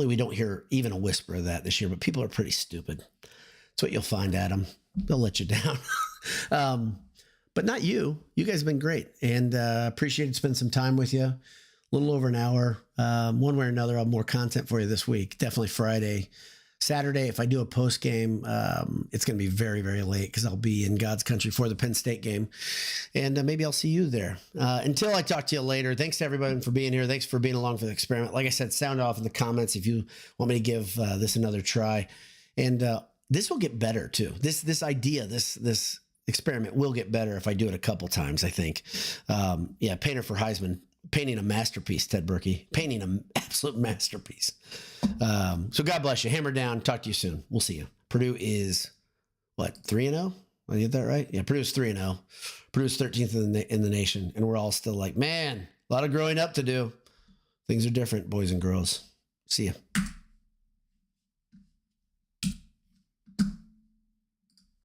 we don't hear even a whisper of that this year, but people are pretty stupid. That's what you'll find, Adam. They'll let you down. But not you. You guys have been great, and appreciated spending some time with you. A little over an hour. One way or another, I'll have more content for you this week. Definitely Friday, Saturday, if I do a post game, it's going to be very, very late because I'll be in God's country for the Penn State game. And maybe I'll see you there. Until I talk to you later, thanks to everybody for being here. Thanks for being along for the experiment. Like I said, sound off in the comments if you want me to give this another try. And this will get better too. This idea, this experiment will get better if I do it a couple times, I think. Yeah, Painter for Heisman. Painting a masterpiece, Ted Berkey. Painting an absolute masterpiece. So God bless you. Hammer down. Talk to you soon. We'll see you. Purdue is, what, 3-0? Did I get that right? Yeah, Purdue's 3-0. Purdue's 13th in the nation. And we're all still like, man, a lot of growing up to do. Things are different, boys and girls. See ya.